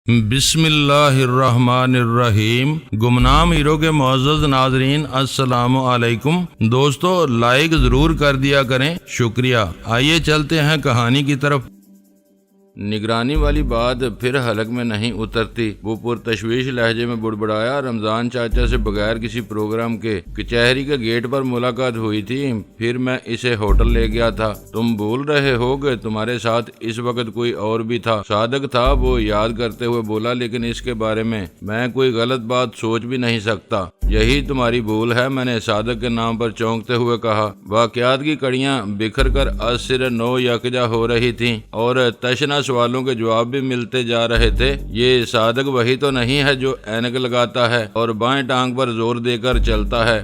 بسم اللہ الرحمن الرحیم۔ گمنام ہیرو کے معزز ناظرین السلام علیکم۔ دوستو لائک ضرور کر دیا کریں، شکریہ۔ آئیے چلتے ہیں کہانی کی طرف۔ نگرانی والی بات پھر حلق میں نہیں اترتی۔ وہ پرتشویش لہجے میں بڑبڑایا، رمضان چاچا سے بغیر کسی پروگرام کے کچہری کے گیٹ پر ملاقات ہوئی تھی، پھر میں اسے ہوٹل لے گیا تھا۔ تم بول رہے ہو کہ تمہارے ساتھ اس وقت کوئی اور بھی تھا؟ صادق تھا، وہ یاد کرتے ہوئے بولا، لیکن اس کے بارے میں کوئی غلط بات سوچ بھی نہیں سکتا۔ یہی تمہاری بھول ہے، میں نے صادق کے نام پر چونکتے ہوئے کہا۔ واقعات کی کڑیاں بکھر کر از سر نو یکجا ہو رہی تھیں اور تشنا سوالوں کے جواب بھی ملتے جا رہے تھے۔ یہ صادق وہی تو نہیں ہے جو اینک لگاتا ہے اور بائیں ٹانگ پر زور دے کر چلتا ہے؟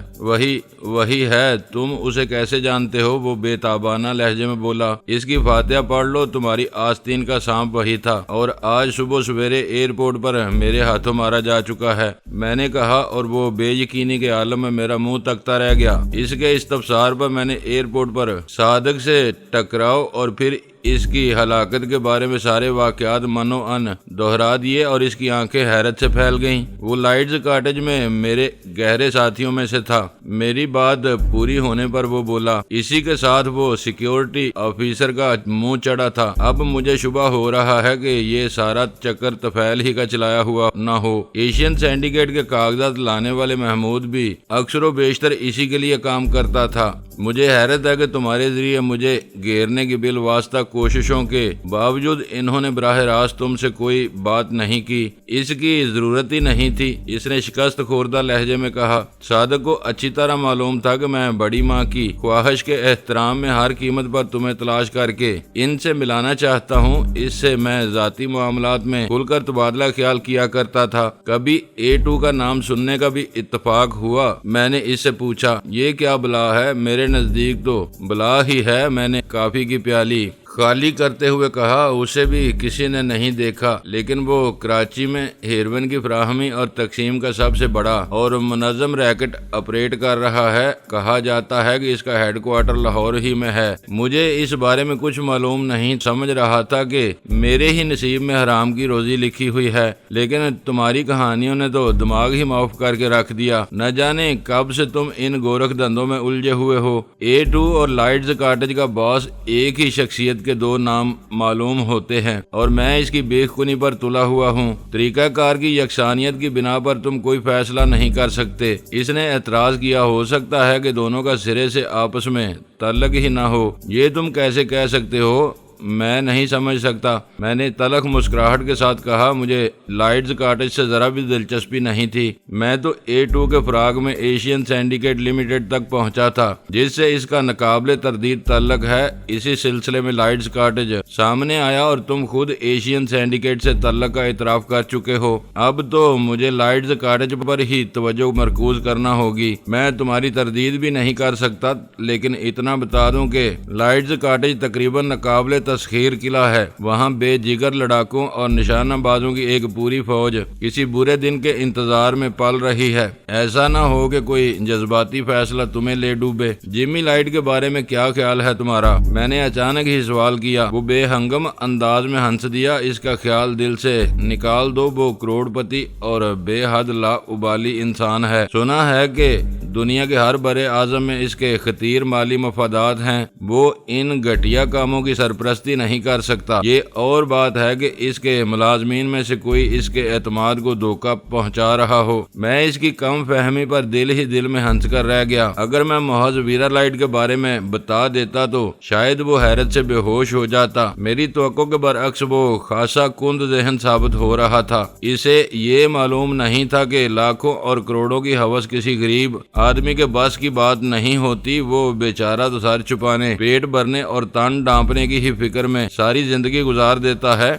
وہی ہے۔ تم اسے کیسے جانتے ہو؟ وہ بے تابانہ لہجے میں بولا۔ اس کی فاتحہ پڑھ لو، تمہاری آستین کا سانپ وہی تھا اور آج صبح سویرے ایئرپورٹ پر میرے ہاتھوں مارا جا چکا ہے، میں نے کہا، اور وہ بے یقینی کے عالم میں میرا منہ تکتا رہ گیا۔ اس کے استفسار پر میں نے ایئرپورٹ پر صادق سے ٹکراؤ اور پھر اس کی ہلاکت کے بارے میں سارے واقعات منو ان دہرا دیے اور اس کی آنکھیں حیرت سے پھیل گئیں۔ وہ لائٹز کاٹیج میں میرے گہرے ساتھیوں میں سے تھا۔ میری بات پوری ہونے پر وہ بولا، اسی کے ساتھ وہ سیکیورٹی آفیسر کا منہ چڑھا تھا۔ اب مجھے شبہ ہو رہا ہے کہ یہ سارا چکر طفیل ہی کا چلایا ہوا نہ ہو۔ ایشین سینڈیکیٹ کے کاغذات لانے والے محمود بھی اکثر و بیشتر اسی کے لیے کام کرتا تھا۔ مجھے حیرت ہے کہ تمہارے ذریعے مجھے گھیرنے کی بالواسطہ کوششوں کے باوجود انہوں نے براہ راست تم سے کوئی بات نہیں کی۔ اس کی ضرورت ہی نہیں تھی، اس نے شکست خوردہ لہجے میں کہا۔ صادق کو اچھی طرح معلوم تھا کہ میں بڑی ماں کی خواہش کے احترام میں ہر قیمت پر تمہیں تلاش کر کے ان سے ملانا چاہتا ہوں۔ اس سے میں ذاتی معاملات میں کھل کر تبادلہ خیال کیا کرتا تھا۔ کبھی A2 کا نام سننے کا بھی اتفاق ہوا؟ میں نے اس سے پوچھا۔ یہ کیا بلا ہے؟ میرے نزدیک تو بلا ہی ہے، میں نے کافی کی پیالی خالی کرتے ہوئے کہا۔ اسے بھی کسی نے نہیں دیکھا، لیکن وہ کراچی میں ہیروئن کی فراہمی اور تقسیم کا سب سے بڑا اور منظم ریکٹ آپریٹ کر رہا ہے۔ کہا جاتا ہے کہ اس کا ہیڈ کوارٹر لاہور ہی میں ہے۔ مجھے اس بارے میں کچھ معلوم نہیں، سمجھ رہا تھا کہ میرے ہی نصیب میں حرام کی روزی لکھی ہوئی ہے، لیکن تمہاری کہانیوں نے تو دماغ ہی معاف کر کے رکھ دیا۔ نہ جانے کب سے تم ان گورکھ دھندوں میں الجھے ہوئے ہو۔ A2 اور لائٹز کاٹیج کا باس ایک ہی شخصیت کے دو نام معلوم ہوتے ہیں اور میں اس کی بے خونی پر تلا ہوا ہوں۔ طریقہ کار کی یکسانیت کی بنا پر تم کوئی فیصلہ نہیں کر سکتے۔ اس نے اعتراض کیا، ہو سکتا ہے کہ دونوں کا سرے سے آپس میں تعلق ہی نہ ہو۔ یہ تم کیسے کہہ سکتے ہو؟ میں نہیں سمجھ سکتا، میں نے تلخ مسکراہٹ کے ساتھ کہا۔ مجھے لائٹز کاٹیج سے ذرا بھی دلچسپی نہیں تھی، میں تو A2 کے فراغ میں ایشین سینڈیکیٹ لمیٹڈ تک پہنچا تھا، جس سے اس کا ناقابل تردید تعلق ہے۔ اسی سلسلے میں لائٹز کاٹیج سامنے آیا اور تم خود ایشین سینڈیکیٹ سے تعلق کا اعتراف کر چکے ہو۔ اب تو مجھے لائٹز کاٹیج پر ہی توجہ مرکوز کرنا ہوگی۔ میں تمہاری تردید بھی نہیں کر سکتا، لیکن اتنا بتا دوں کہ لائٹز کاٹیج تقریباً ناقابل تسخیر قلعہ ہے۔ وہاں بے جگر لڑاکوں اور نشانہ بازوں کی ایک پوری فوج کسی برے دن کے انتظار میں پل رہی ہے۔ ایسا نہ ہو کہ کوئی جذباتی فیصلہ تمہیں لے ڈوبے۔ جمی لائٹ کے بارے میں کیا خیال ہے تمہارا؟ میں نے اچانک ہی سوال کیا۔ وہ بے ہنگم انداز میں ہنس دیا۔ اس کا خیال دل سے نکال دو، وہ کروڑ پتی اور بے حد لا ابالی انسان ہے۔ سنا ہے کہ دنیا کے ہر بڑے اعظم میں اس کے خطیر مالی مفادات ہیں۔ وہ ان گھٹیا کاموں کی سرپرستی نہیں کر سکتا۔ یہ اور بات ہے کہ اس کے ملازمین میں سے کوئی اس کے اعتماد کو دھوکہ پہنچا رہا ہو۔ میں اس کی کم فہمی پر دل ہی دل میں ہنس کر رہ گیا۔ اگر میں محض ویرا لائٹ کے بارے میں بتا دیتا تو شاید وہ حیرت سے بے ہوش ہو جاتا۔ میری توقع کے برعکس وہ خاصا کند ذہن ثابت ہو رہا تھا۔ اسے یہ معلوم نہیں تھا کہ لاکھوں اور کروڑوں کی ہوس کسی غریب آدمی کے بس کی بات نہیں ہوتی۔ وہ بیچارہ تو سر چھپانے، پیٹ بھرنے اور تن ڈانپنے کی ہی فکر میں ساری زندگی گزار دیتا ہے۔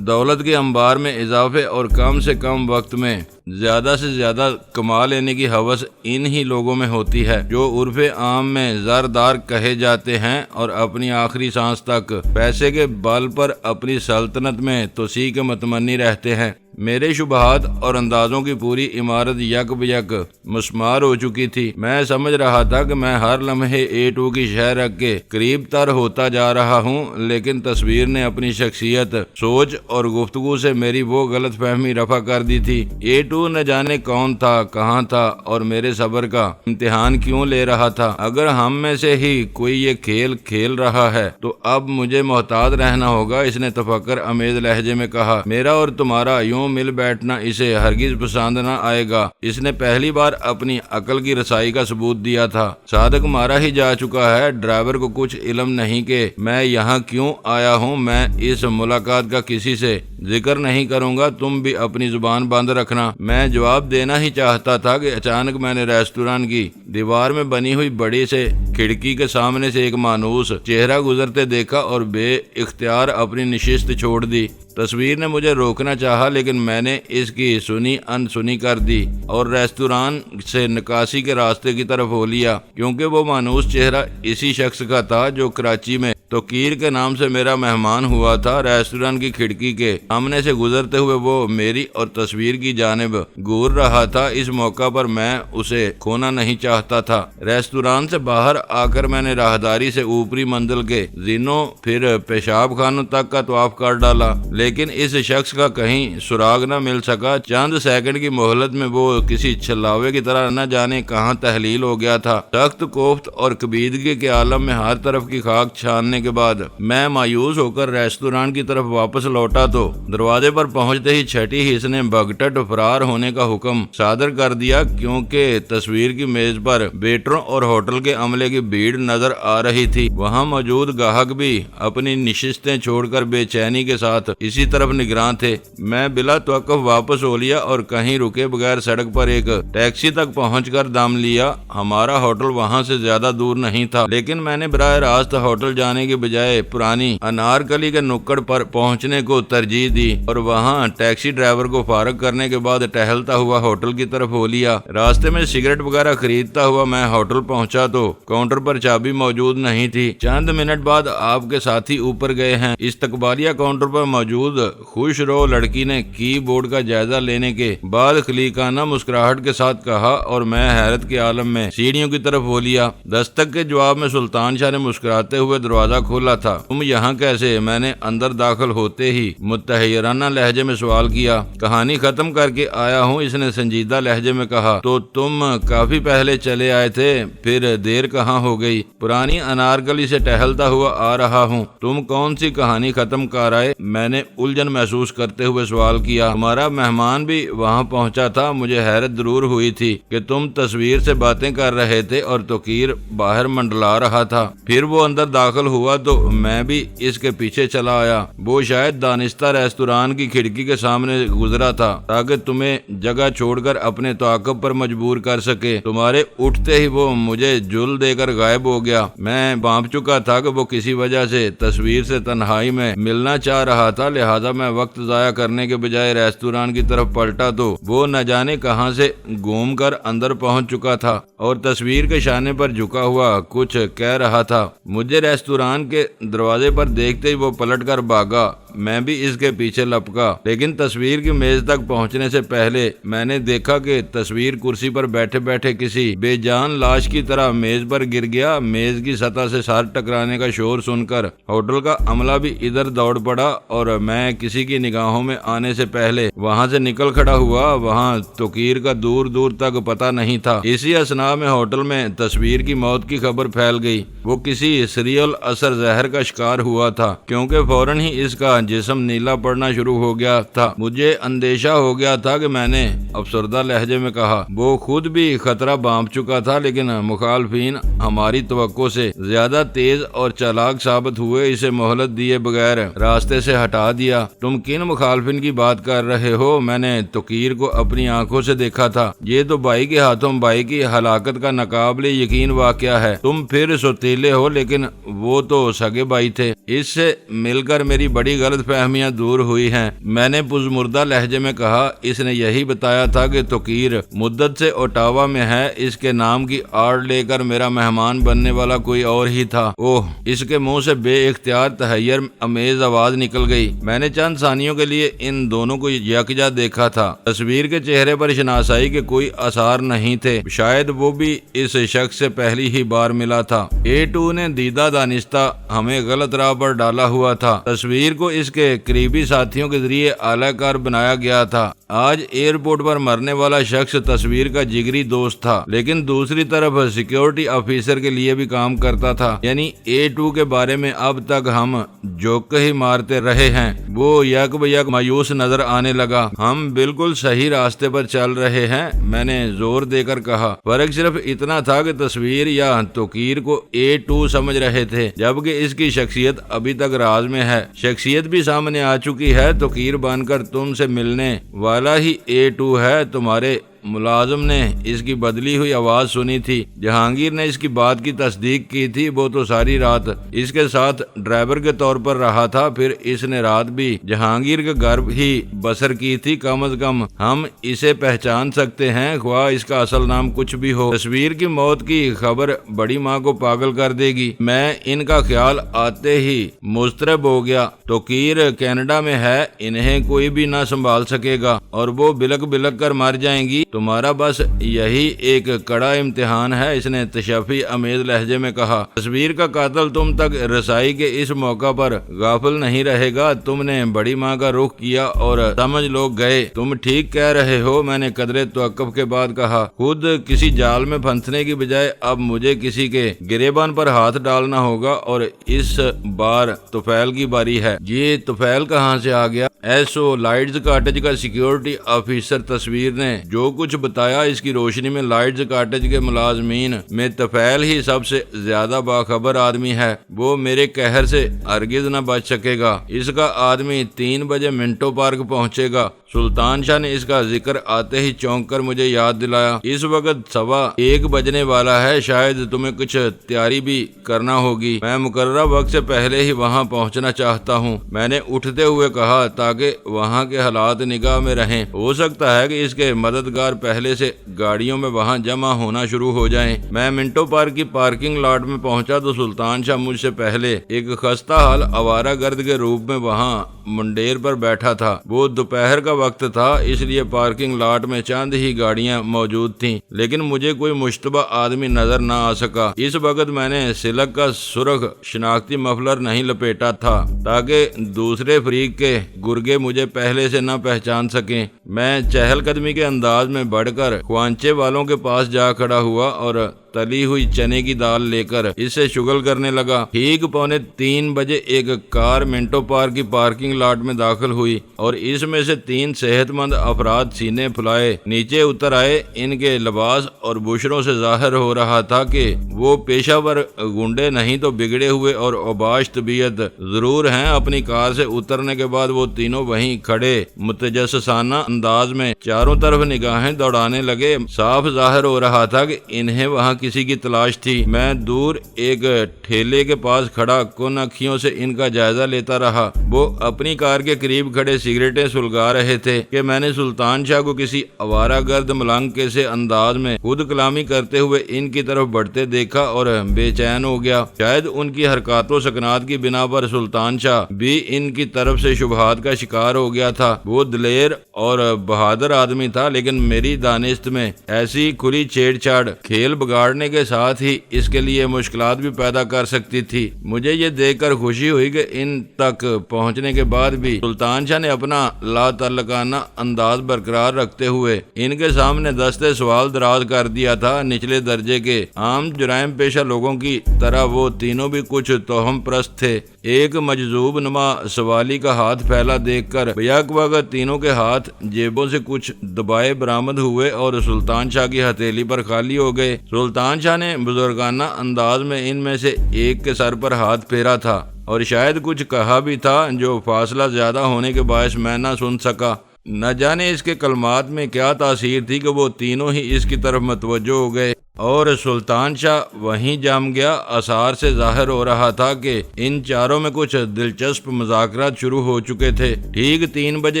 دولت کے انبار میں اضافے اور کم سے کم وقت میں زیادہ سے زیادہ کما لینے کی ہوس ان ہی لوگوں میں ہوتی ہے جو عرف عام میں زردار کہے جاتے ہیں اور اپنی آخری سانس تک پیسے کے بل پر اپنی سلطنت میں توسیع کے متمنی رہتے ہیں۔ میرے شبہات اور اندازوں کی پوری عمارت یک بیک مسمار ہو چکی تھی۔ میں سمجھ رہا تھا کہ میں ہر لمحے A2 کی شہ رکھ کے قریب تر ہوتا جا رہا ہوں، لیکن تصویر نے اپنی شخصیت، سوچ اور گفتگو سے میری وہ غلط فہمی رفع کر دی تھی۔ A2 نہ جانے کون تھا، کہاں تھا اور میرے صبر کا امتحان کیوں لے رہا تھا۔ اگر ہم میں سے ہی کوئی یہ کھیل کھیل رہا ہے تو اب مجھے محتاط رہنا ہوگا، اس نے تفکر امیز لہجے میں کہا۔ میرا اور تمہارا یوں مل بیٹھنا اسے ہرگز پسند نہ آئے گا۔ اس نے پہلی بار اپنی عقل کی رسائی کا ثبوت دیا تھا۔ صادق مارا ہی جا چکا ہے، ڈرائیور کو کچھ علم نہیں کہ میں یہاں کیوں آیا ہوں۔ میں اس ملاقات کا کسی سے ذکر نہیں کروں گا، تم بھی اپنی زبان بند رکھنا۔ میں جواب دینا ہی چاہتا تھا کہ اچانک میں نے ریستوران کی دیوار میں بنی ہوئی بڑی سے کھڑکی کے سامنے سے ایک مانوس چہرہ گزرتے دیکھا اور بے اختیار اپنی نشست چھوڑ دی۔ تصویر نے مجھے روکنا چاہا، لیکن میں نے اس کی سنی انسنی کر دی اور ریستوران سے نکاسی کے راستے کی طرف ہو لیا، کیونکہ وہ مانوس چہرہ اسی شخص کا تھا جو کراچی میں توقیر کے نام سے میرا مہمان ہوا تھا۔ ریستوران کی کھڑکی کے سامنے سے گزرتے ہوئے وہ میری اور تصویر کی جانب گور رہا تھا۔ اس موقع پر میں اسے کھونا نہیں چاہتا تھا۔ ریستوران سے باہر آ کر میں نے راہداری سے اوپری منزل کے زینوں پھر پیشاب خانوں تک کا طواف کر ڈالا، لیکن اس شخص کا کہیں سراغ نہ مل سکا۔ چند سیکنڈ کی مہلت میں وہ کسی چھلاوے کی طرح نہ جانے کہاں تحلیل ہو گیا تھا۔ سخت کوفت اور کبیدگی کے عالم میں ہر طرف کی خاک چھاننے کے بعد میں مایوس ہو کر ریستوران کی طرف واپس لوٹا تو دروازے پر پہنچتے ہی چھٹی حص نے بغتت فرار ہونے کا حکم صادر کر دیا، کیونکہ تصویر کی میز پر ویٹروں اور ہوٹل کے عملے کی بھیڑ نظر آ رہی تھی۔ وہاں موجود گاہک بھی اپنی نشستیں چھوڑ کر بے چینی کے ساتھ اسی طرف نگراں تھے۔ میں بلا توقف واپس ہو لیا اور کہیں رکے بغیر سڑک پر ایک ٹیکسی تک پہنچ کر دم لیا۔ ہمارا ہوٹل وہاں سے زیادہ دور نہیں تھا، لیکن میں نے براہ راست ہوٹل جانے کے بجائے پرانی انارکلی کے نکڑ پر پہنچنے کو ترجیح دی اور وہاں ٹیکسی ڈرائیور کو فارغ کرنے کے بعد ٹہلتا ہوا ہوٹل کی طرف ہو لیا۔ راستے میں سگریٹ وغیرہ خریدتا ہوا میں ہوٹل پہنچا تو کاؤنٹر پر چابی موجود نہیں تھی۔ چند منٹ بعد آپ کے ساتھی اوپر گئے ہیں۔ استقبالیہ کاؤنٹر پر موجود خوش رو لڑکی نے کی بورڈ کا جائزہ لینے کے بعد خلیقانہ مسکراہٹ کے ساتھ کہا اور میں حیرت کے عالم میں سیڑھیوں کی طرف ہو لیا۔ دستک کے جواب میں سلطان شاہ نے مسکراتے ہوئے دروازہ کھولا تھا۔ تم یہاں کیسے؟ میں نے اندر داخل ہوتے ہی متحیرانہ لہجے میں سوال کیا۔ کہانی ختم کر کے آیا ہوں، اس نے سنجیدہ لہجے میں کہا۔ تو تم کافی پہلے چلے آئے تھے، پھر دیر کہاں ہو گئی؟ پرانی انارکلی سے ٹہلتا ہوا آ رہا ہوں۔ تم کون سی کہانی ختم کر آئے؟ میں نے الجھن محسوس کرتے ہوئے سوال کیا۔ تمہارا مہمان بھی وہاں پہنچا تھا؟ مجھے حیرت ضرور ہوئی تھی کہ تم تصویر سے باتیں کر رہے تھے اور توقیر باہر منڈلا رہا تھا۔ پھر وہ اندر داخل ہوا تو میں بھی اس کے پیچھے چلا آیا۔ وہ شاید دانستہ ریستوران کی کھڑکی کے سامنے گزرا تھا تاکہ تمہیں جگہ چھوڑ کر اپنے تعاقب پر مجبور کر سکے۔ تمہارے اٹھتے ہی وہ مجھے جل دے کر غائب ہو گیا۔ میں بانپ چکا تھا کہ وہ کسی وجہ سے تصویر سے تنہائی میں ملنا چاہ رہا تھا، لہذا میں وقت ضائع کرنے کے بجائے ریستوران کی طرف پلٹا تو وہ نہ جانے کہاں سے گھوم کر اندر پہنچ چکا تھا اور تصویر کے شانے پر جھکا ہوا کچھ کہہ رہا تھا۔ مجھے ریستوران کے دروازے پر دیکھتے ہی وہ پلٹ کر بھاگا۔ میں بھی اس کے پیچھے لپکا، لیکن تصویر کی میز تک پہنچنے سے پہلے میں نے دیکھا کہ تصویر کرسی پر بیٹھے بیٹھے کسی بے جان لاش کی طرح میز پر گر گیا۔ میز کی سطح سے سر ٹکرانے کا شور سن کر ہوٹل کا عملہ بھی ادھر دوڑ پڑا اور میں کسی کی نگاہوں میں آنے سے پہلے وہاں سے نکل کھڑا ہوا۔ وہاں توقیر کا دور دور تک پتہ نہیں تھا۔ اسی اثناء میں ہوٹل میں تصویر کی موت کی خبر پھیل گئی۔ وہ کسی سریل اثر زہر کا شکار ہوا تھا، کیونکہ فوراً ہی اس کا جسم نیلا پڑنا شروع ہو گیا تھا۔ مجھے اندیشہ ہو گیا تھا کہ میں نے افسردہ لہجے میں کہا۔ وہ خود بھی خطرہ بانپ چکا تھا، لیکن مخالفین ہماری توقع سے زیادہ تیز اور چالاک ثابت ہوئے۔ اسے مہلت دیے بغیر راستے سے ہٹا دیا۔ تم کن مخالفین کی بات کر رہے ہو؟ میں نے توقیر کو اپنی آنکھوں سے دیکھا تھا۔ یہ تو بھائی کے ہاتھوں بھائی کی ہلاکت کا ناقابل یقین واقعہ ہے۔ تم پھر سوتیلے ہو، لیکن وہ تو سگے بھائی تھے۔ اس سے مل کر میری بڑی غلط غلط فہمیاں دور ہوئی ہیں۔ میں نے پزمردہ لہجے میں کہا، اس نے یہی بتایا تھا کہ توقیر مدت سے اوٹاوا میں ہے۔ اس کے نام کی آڑ لے کر میرا مہمان بننے والا کوئی اور ہی تھا۔ اوہ، اس کے منہ سے بے اختیار تحیر امیز آواز نکل گئی۔ میں نے چند ثانیوں کے لیے ان دونوں کو یکجا دیکھا تھا۔ تصویر کے چہرے پر شناسائی کے کوئی آثار نہیں تھے، شاید وہ بھی اس شخص سے پہلی ہی بار ملا تھا۔ A2 نے دیدہ دانستہ ہمیں غلط راہ پر ڈالا ہوا تھا۔ تصویر کو اس کے قریبی ساتھیوں کے ذریعے اعلی کار بنایا گیا تھا۔ آج ایئرپورٹ پر مرنے والا شخص تصویر کا جگری دوست تھا، لیکن دوسری طرف سیکیورٹی آفیسر کے لیے بھی کام کرتا تھا۔ یعنی A2 کے بارے میں اب تک ہم جوک ہی مارتے رہے ہیں۔ وہ یک بیک مایوس نظر آنے لگا۔ ہم بالکل صحیح راستے پر چل رہے ہیں، میں نے زور دے کر کہا۔ فرق صرف اتنا تھا کہ تصویر یا توقیر کو A2 سمجھ رہے تھے، جبکہ اس کی شخصیت ابھی تک راز میں ہے۔ شخصیت بھی سامنے آ چکی ہے۔ توقیر بن کر تم سے ملنے والا ہی A2 ہے۔ تمہارے ملازم نے اس کی بدلی ہوئی آواز سنی تھی۔ جہانگیر نے اس کی بات کی تصدیق کی تھی۔ وہ تو ساری رات اس کے ساتھ ڈرائیور کے طور پر رہا تھا، پھر اس نے رات بھی جہانگیر کے گھر ہی بسر کی تھی۔ کم از کم ہم اسے پہچان سکتے ہیں، خواہ اس کا اصل نام کچھ بھی ہو۔ تصویر کی موت کی خبر بڑی ماں کو پاگل کر دے گی۔ میں ان کا خیال آتے ہی مضطرب ہو گیا۔ توقیر کینیڈا میں ہے، انہیں کوئی بھی نہ سنبھال سکے گا اور وہ بلک بلک کر مر جائیں گی۔ تمہارا بس یہی ایک کڑا امتحان ہے، اس نے تشفی امیز لہجے میں کہا۔ تصویر کا قاتل تم تک رسائی کے اس موقع پر غافل نہیں رہے گا۔ تم نے بڑی ماں کا رخ کیا اور سمجھ لو گئے۔ تم ٹھیک کہہ رہے ہو، میں نے قدرے توقف کے بعد کہا۔ خود کسی جال میں پھنسنے کی بجائے اب مجھے کسی کے گریبان پر ہاتھ ڈالنا ہوگا، اور اس بار طفیل کی باری ہے۔ یہ طفیل کہاں سے آ گیا؟ ایسو لائٹز کاٹیج کا سیکیورٹی آفیسر تصویر نے جو کچھ بتایا، اس کی روشنی میں لائٹز کاٹیج کے ملازمین میں طفیل ہی سب سے زیادہ باخبر آدمی ہے۔ وہ میرے قہر سے ہرگز نہ بچ سکے گا۔ اس کا آدمی 3 بجے منٹو پارک پہنچے گا۔ سلطان شاہ نے اس کا ذکر آتے ہی چونک کر مجھے یاد دلایا۔ اس وقت 1:15 بجنے والا ہے، شاید تمہیں کچھ تیاری بھی کرنا ہوگی۔ میں مقررہ وقت سے پہلے ہی وہاں پہنچنا چاہتا ہوں، میں نے اٹھتے ہوئے کہا، تاکہ وہاں کے حالات نگاہ میں رہیں۔ ہو سکتا ہے کہ اس کے مددگار پہلے سے گاڑیوں میں وہاں جمع ہونا شروع ہو جائیں۔ میں منٹو پارک کی پارکنگ لاٹ میں پہنچا تو سلطان شاہ مجھ سے پہلے ایک خستہ حال آوارہ گرد کے روپ میں وہاں منڈیر پر بیٹھا تھا۔ وہ دوپہر کا وقت تھا، اس لیے پارکنگ لاٹ میں چند ہی گاڑیاں موجود تھیں، لیکن مجھے کوئی مشتبہ آدمی نظر نہ آ سکا۔ اس وقت میں نے سلک کا سرخ شناختی مفلر نہیں لپیٹا تھا تاکہ دوسرے فریق کے گرگے مجھے پہلے سے نہ پہچان سکیں۔ میں چہل قدمی کے انداز میں بڑھ کر خوانچے والوں کے پاس جا کھڑا ہوا اور تلی ہوئی چنے کی دال لے کر اس سے شغل کرنے لگا۔ ٹھیک 2:45 بجے ایک کار منٹو پارک کی پارکنگ لاٹ میں داخل ہوئی اور اس میں سے 3 صحت مند افراد سینے پھلائے نیچے اتر آئے۔ ان کے لباس اور بشروں سے ظاہر ہو رہا تھا کہ وہ پیشہ ور گنڈے نہیں تو بگڑے ہوئے اور اوباش طبیعت ضرور ہیں۔ اپنی کار سے اترنے کے بعد وہ تینوں وہیں کھڑے متجسسانہ انداز میں چاروں طرف نگاہیں دوڑانے لگے۔ صاف ظاہر ہو رہا تھا کہ انہیں وہاں کسی کی تلاش تھی۔ میں دور ایک ٹھیلے کے پاس کھڑا کن اکھیوں سے ان کا جائزہ لیتا رہا۔ وہ اپنی کار کے قریب کھڑے سگریٹیں سلگا رہے تھے کہ میں نے سلطان شاہ کو کسی آوارہ گرد ملنگ کے سے انداز میں خود کلامی کرتے ہوئے ان کی طرف بڑھتے دیکھا اور بے چین ہو گیا۔ شاید ان کی حرکات و سکنات کی بنا پر سلطان شاہ بھی ان کی طرف سے شبہات کا شکار ہو گیا تھا۔ وہ دلیر اور بہادر آدمی تھا، لیکن میری دانست میں ایسی کھلی چھیڑ چھاڑ کھیل بگاڑنے کے ساتھ ہی اس کے لیے مشکلات بھی پیدا کر سکتی تھی۔ مجھے یہ دیکھ کر خوشی ہوئی کہ ان تک پہنچنے کے بعد بھی سلطان شاہ نے اپنا لا تعلقانہ انداز برقرار رکھتے ہوئے ان کے سامنے دستے سوال دراز کر دیا تھا۔ نچلے درجے کے عام جرائم پیشہ لوگوں کی طرح وہ تینوں بھی کچھ توہم پرست تھے۔ ایک مجذوب نما سوالی کا ہاتھ پھیلا دیکھ کر بیک وقت تینوں کے ہاتھ جیبوں سے کچھ دبائے برآمد ہوئے اور سلطان شاہ کی ہتھیلی پر خالی ہو گئے۔ سلطان شاہ نے بزرگانہ انداز میں ان میں سے ایک کے سر پر ہاتھ پھیرا تھا اور شاید کچھ کہا بھی تھا جو فاصلہ زیادہ ہونے کے باعث میں نہ سن سکا۔ نہ جانے اس کے کلمات میں کیا تاثیر تھی کہ وہ تینوں ہی اس کی طرف متوجہ ہو گئے۔ اور سلطان شاہ وہیں جم گیا۔ آثار سے ظاہر ہو رہا تھا کہ ان چاروں میں کچھ دلچسپ مذاکرات شروع ہو چکے تھے۔ ٹھیک 3 بجے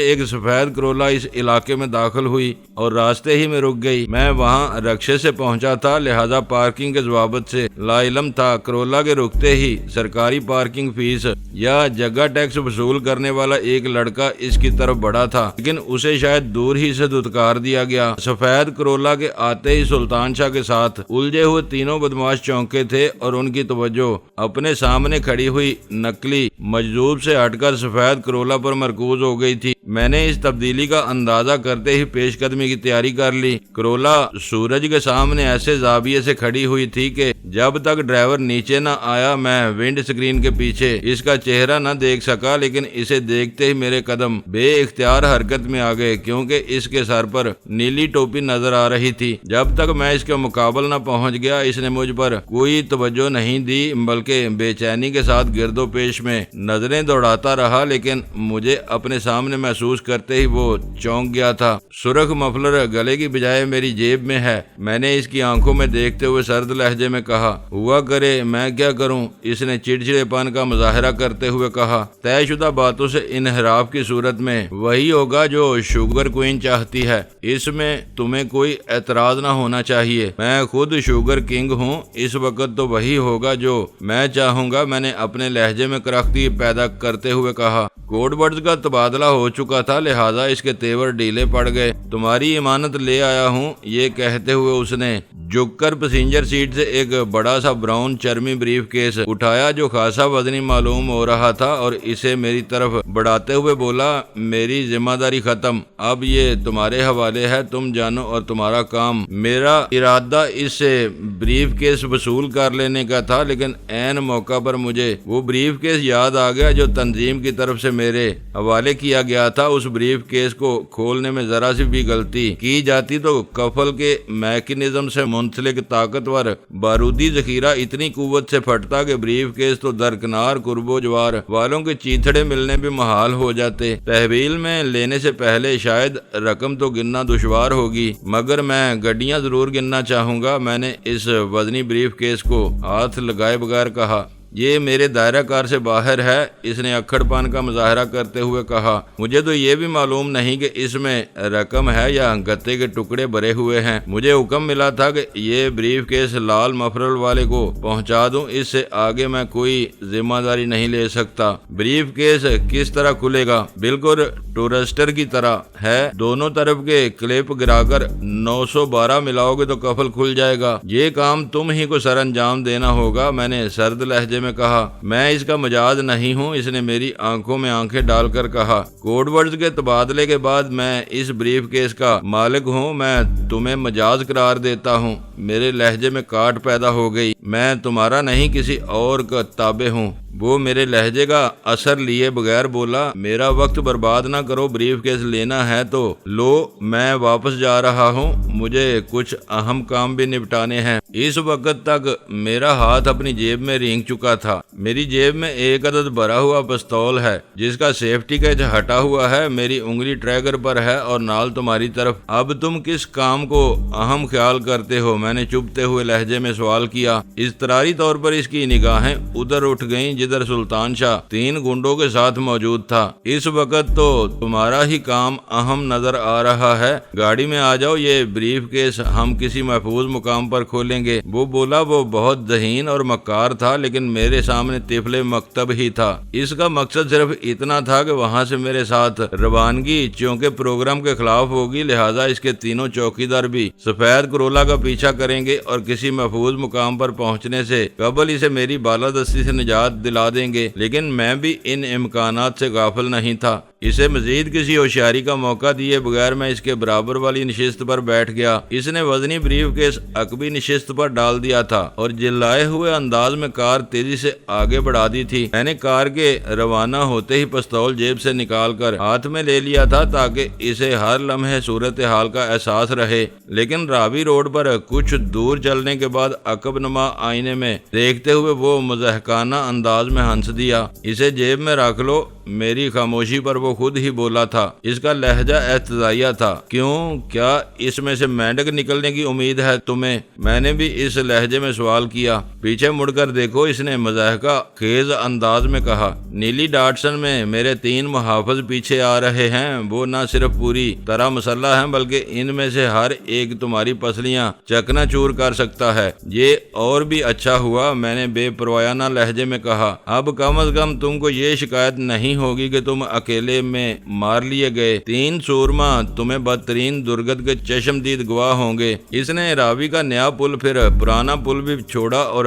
ایک سفید کرولا اس علاقے میں داخل ہوئی اور راستے ہی میں رک گئی۔ میں وہاں رکشے سے پہنچا تھا، لہذا پارکنگ کے ضوابط سے لا علم تھا۔ کرولا کے رکتے ہی سرکاری پارکنگ فیس یا جگہ ٹیکس وصول کرنے والا ایک لڑکا اس کی طرف بڑھا تھا، لیکن اسے شاید دور ہی سے دھتکار دیا گیا۔ سفید کرولا کے آتے ہی سلطان شاہ کے ساتھ الجھے ہوئے تینوں بدماش چونکے تھے اور ان کی توجہ اپنے سامنے کھڑی ہوئی نقلی مجذوب سے ہٹ کر سفید کرولا پر مرکوز ہو گئی تھی۔ میں نے اس تبدیلی کا اندازہ کرتے ہی پیش قدمی کی تیاری کر لی۔ کرولا سورج کے سامنے ایسے زاویے سے کھڑی ہوئی تھی کہ جب تک ڈرائیور نیچے نہ آیا میں ونڈ سکرین کے پیچھے اس کا چہرہ نہ دیکھ سکا، لیکن اسے دیکھتے ہی میرے قدم بے اختیار حرکت میں آ گئے کیونکہ اس کے سر پر نیلی ٹوپی نظر آ رہی تھی۔ جب تک میں اس کے مقابل نہ پہنچ گیا اس نے مجھ پر کوئی توجہ نہیں دی، بلکہ بے چینی کے ساتھ گرد و پیش میں نظریں دوڑاتا رہا، لیکن مجھے اپنے سامنے محسوس کرتے ہی وہ چونک گیا تھا۔ سرخ مفلر گلے کی بجائے میری جیب میں ہے، میں نے اس کی آنکھوں میں دیکھتے ہوئے سرد لہجے میں کہا۔ ہوا کرے میں کیا کروں، اس نے چڑچڑے پن کا مظاہرہ کرتے ہوئے کہا۔ طے شدہ باتوں سے انحراف کی صورت میں وہی ہوگا جو شوگر کوئین چاہتی ہے، اس میں تمہیں کوئی اعتراض نہ ہونا چاہیے۔ میں خود شوگر کنگ ہوں، اس وقت تو وہی ہوگا جو میں چاہوں گا، میں نے اپنے لہجے میں کرختی پیدا کرتے ہوئے کہا۔ کوڈ ورڈز کا تبادلہ ہو چکا تھا، لہذا اس کے تیور ڈھیلے پڑ گئے۔ تمہاری امانت لے آیا ہوں، یہ کہتے ہوئے اس نے جھک کر پیسنجر سیٹ سے ایک بڑا سا براؤن چرمی بریف کیس اٹھایا جو خاصا وزنی معلوم ہو رہا تھا اور اسے میری طرف بڑھاتے ہوئے بولا، میری ذمہ داری ختم، اب یہ تمہارے حوالے ہے، تم جانو اور تمہارا کام۔ میرا ارادہ اس سے بریف کیس وصول کر لینے کا تھا، لیکن عین موقع پر مجھے وہ بریف کیس یاد آ گیا جو تنظیم کی طرف سے میرے حوالے کیا گیا تھا۔ اس بریف کیس کو کھولنے میں ذرا سی بھی غلطی کی جاتی تو کفل کے میکینزم سے منسلک طاقتور بارودی ذخیرہ اتنی قوت سے پھٹتا کہ بریف کیس تو درکنار قرب و جوار والوں کے چیتھڑے ملنے بھی محال ہو جاتے۔ تحویل میں لینے سے پہلے شاید رقم تو گننا دشوار ہوگی، مگر میں گڈیاں ضرور گننا چاہوں گا، میں نے اس وزنی بریف کیس کو ہاتھ لگائے بغیر کہا۔ یہ میرے دائرہ کار سے باہر ہے، اس نے اکھڑ پن کا مظاہرہ کرتے ہوئے کہا۔ مجھے تو یہ بھی معلوم نہیں کہ اس میں رقم ہے یا گتے کے ٹکڑے بھرے ہوئے ہیں۔ مجھے حکم ملا تھا کہ یہ بریف کیس لال مفرل والے کو پہنچا دوں، اس سے آگے میں کوئی ذمہ داری نہیں لے سکتا۔ بریف کیس کس طرح کھلے گا؟ بالکل ٹورسٹر کی طرح ہے، دونوں طرف کے کلپ گرا کر 912 ملاؤ گے تو کفل کھل جائے گا۔ یہ کام تم ہی کو سر انجام دینا ہوگا، میں نے سرد لہجے میں کہا۔ میں اس کا مجاز نہیں ہوں، اس نے میری آنکھوں میں آنکھیں ڈال کر کہا۔ کوڈ ورڈز کے تبادلے کے بعد میں اس بریف کیس کا مالک ہوں، میں تمہیں مجاز قرار دیتا ہوں۔ میرے لہجے میں کاٹ پیدا ہو گئی۔ میں تمہارا نہیں کسی اور کا تابع ہوں۔ وہ میرے لہجے کا اثر لیے بغیر بولا، میرا وقت برباد نہ کرو، بریف کیس لینا ہے تو لو، میں واپس جا رہا ہوں، مجھے کچھ اہم کام بھی نپٹانے ہیں۔ اس وقت تک میرا ہاتھ اپنی جیب میں رینگ چکا تھا۔ میری جیب میں ایک عدد بھرا ہوا پستول ہے جس کا سیفٹی کیچ ہٹا ہوا ہے، میری انگلی ٹریگر پر ہے اور نال تمہاری طرف۔ اب تم کس کام کو اہم خیال کرتے ہو؟ میں نے چبھتے ہوئے لہجے میں سوال کیا۔ اضطراری طور پر اس کی نگاہیں ادھر اٹھ گئیں جدھر سلطان شاہ 3 گنڈوں کے ساتھ موجود تھا۔ اس وقت تو تمہارا ہی کام اہم نظر آ رہا ہے، گاڑی میں آ جاؤ، یہ بریف کیس ہم کسی محفوظ مقام پر کھولیں گے۔ وہ بولا۔ وہ بہت ذہین اور مکار تھا، لیکن میرے سامنے طفل مکتب ہی تھا۔ اس کا مقصد صرف اتنا تھا کہ وہاں سے میرے ساتھ روانگی چونکہ پروگرام کے خلاف ہوگی، لہذا اس کے تینوں چوکیدار بھی سفید کرولا کا پیچھا کریں گے اور کسی محفوظ مقام پر پہنچنے سے قبل اسے میری بالادستی سے نجات دلا دیں گے، لیکن میں بھی ان امکانات سے غافل نہیں تھا۔ اسے مزید کسی ہوشیاری کا موقع دیے بغیر میں اس کے برابر والی نشست پر بیٹھ گیا۔ اس نے وزنی بریف کیس عقبی نشست پر ڈال دیا تھا اور جلائے ہوئے انداز میں کار تیزی سے آگے بڑھا دی تھی۔ میں نے کار کے روانہ ہوتے ہی پستول جیب سے نکال کر ہاتھ میں لے لیا تھا تاکہ اسے ہر لمحے صورتحال کا احساس رہے، لیکن راوی روڈ پر کچھ دور چلنے کے بعد عقب نما آئینے میں دیکھتے ہوئے وہ مضحکانہ انداز میں ہنس دیا۔ اسے جیب میں رکھ لو، میری خاموشی پر وہ خود ہی بولا تھا۔ اس کا لہجہ احتجاجیہ تھا۔ کیوں، کیا اس میں سے مینڈک نکلنے کی امید ہے تمہیں؟ میں نے بھی اس لہجے میں سوال کیا۔ پیچھے مڑ کر دیکھو، اس نے مضحکہ خیز انداز میں کہا۔ نیلی ڈاٹسن میں میرے 3 محافظ پیچھے آ رہے ہیں۔ وہ نہ صرف پوری طرح مسلح ہیں بلکہ ان میں سے ہر ایک تمہاری پسلیاں چکنا چور کر سکتا ہے۔ یہ اور بھی اچھا ہوا، میں نے بے پروایانہ لہجے میں کہا۔ اب کم از کم تم کو یہ شکایت نہیں ہوگی کہ تم اکیلے میں مار لیے گئے۔ 3 سورما تمہیں بدترین درگت کے چشمدید گواہ ہوں گے۔ اس نے راوی کا نیا پل پھر پرانا پل بھی چھوڑا اور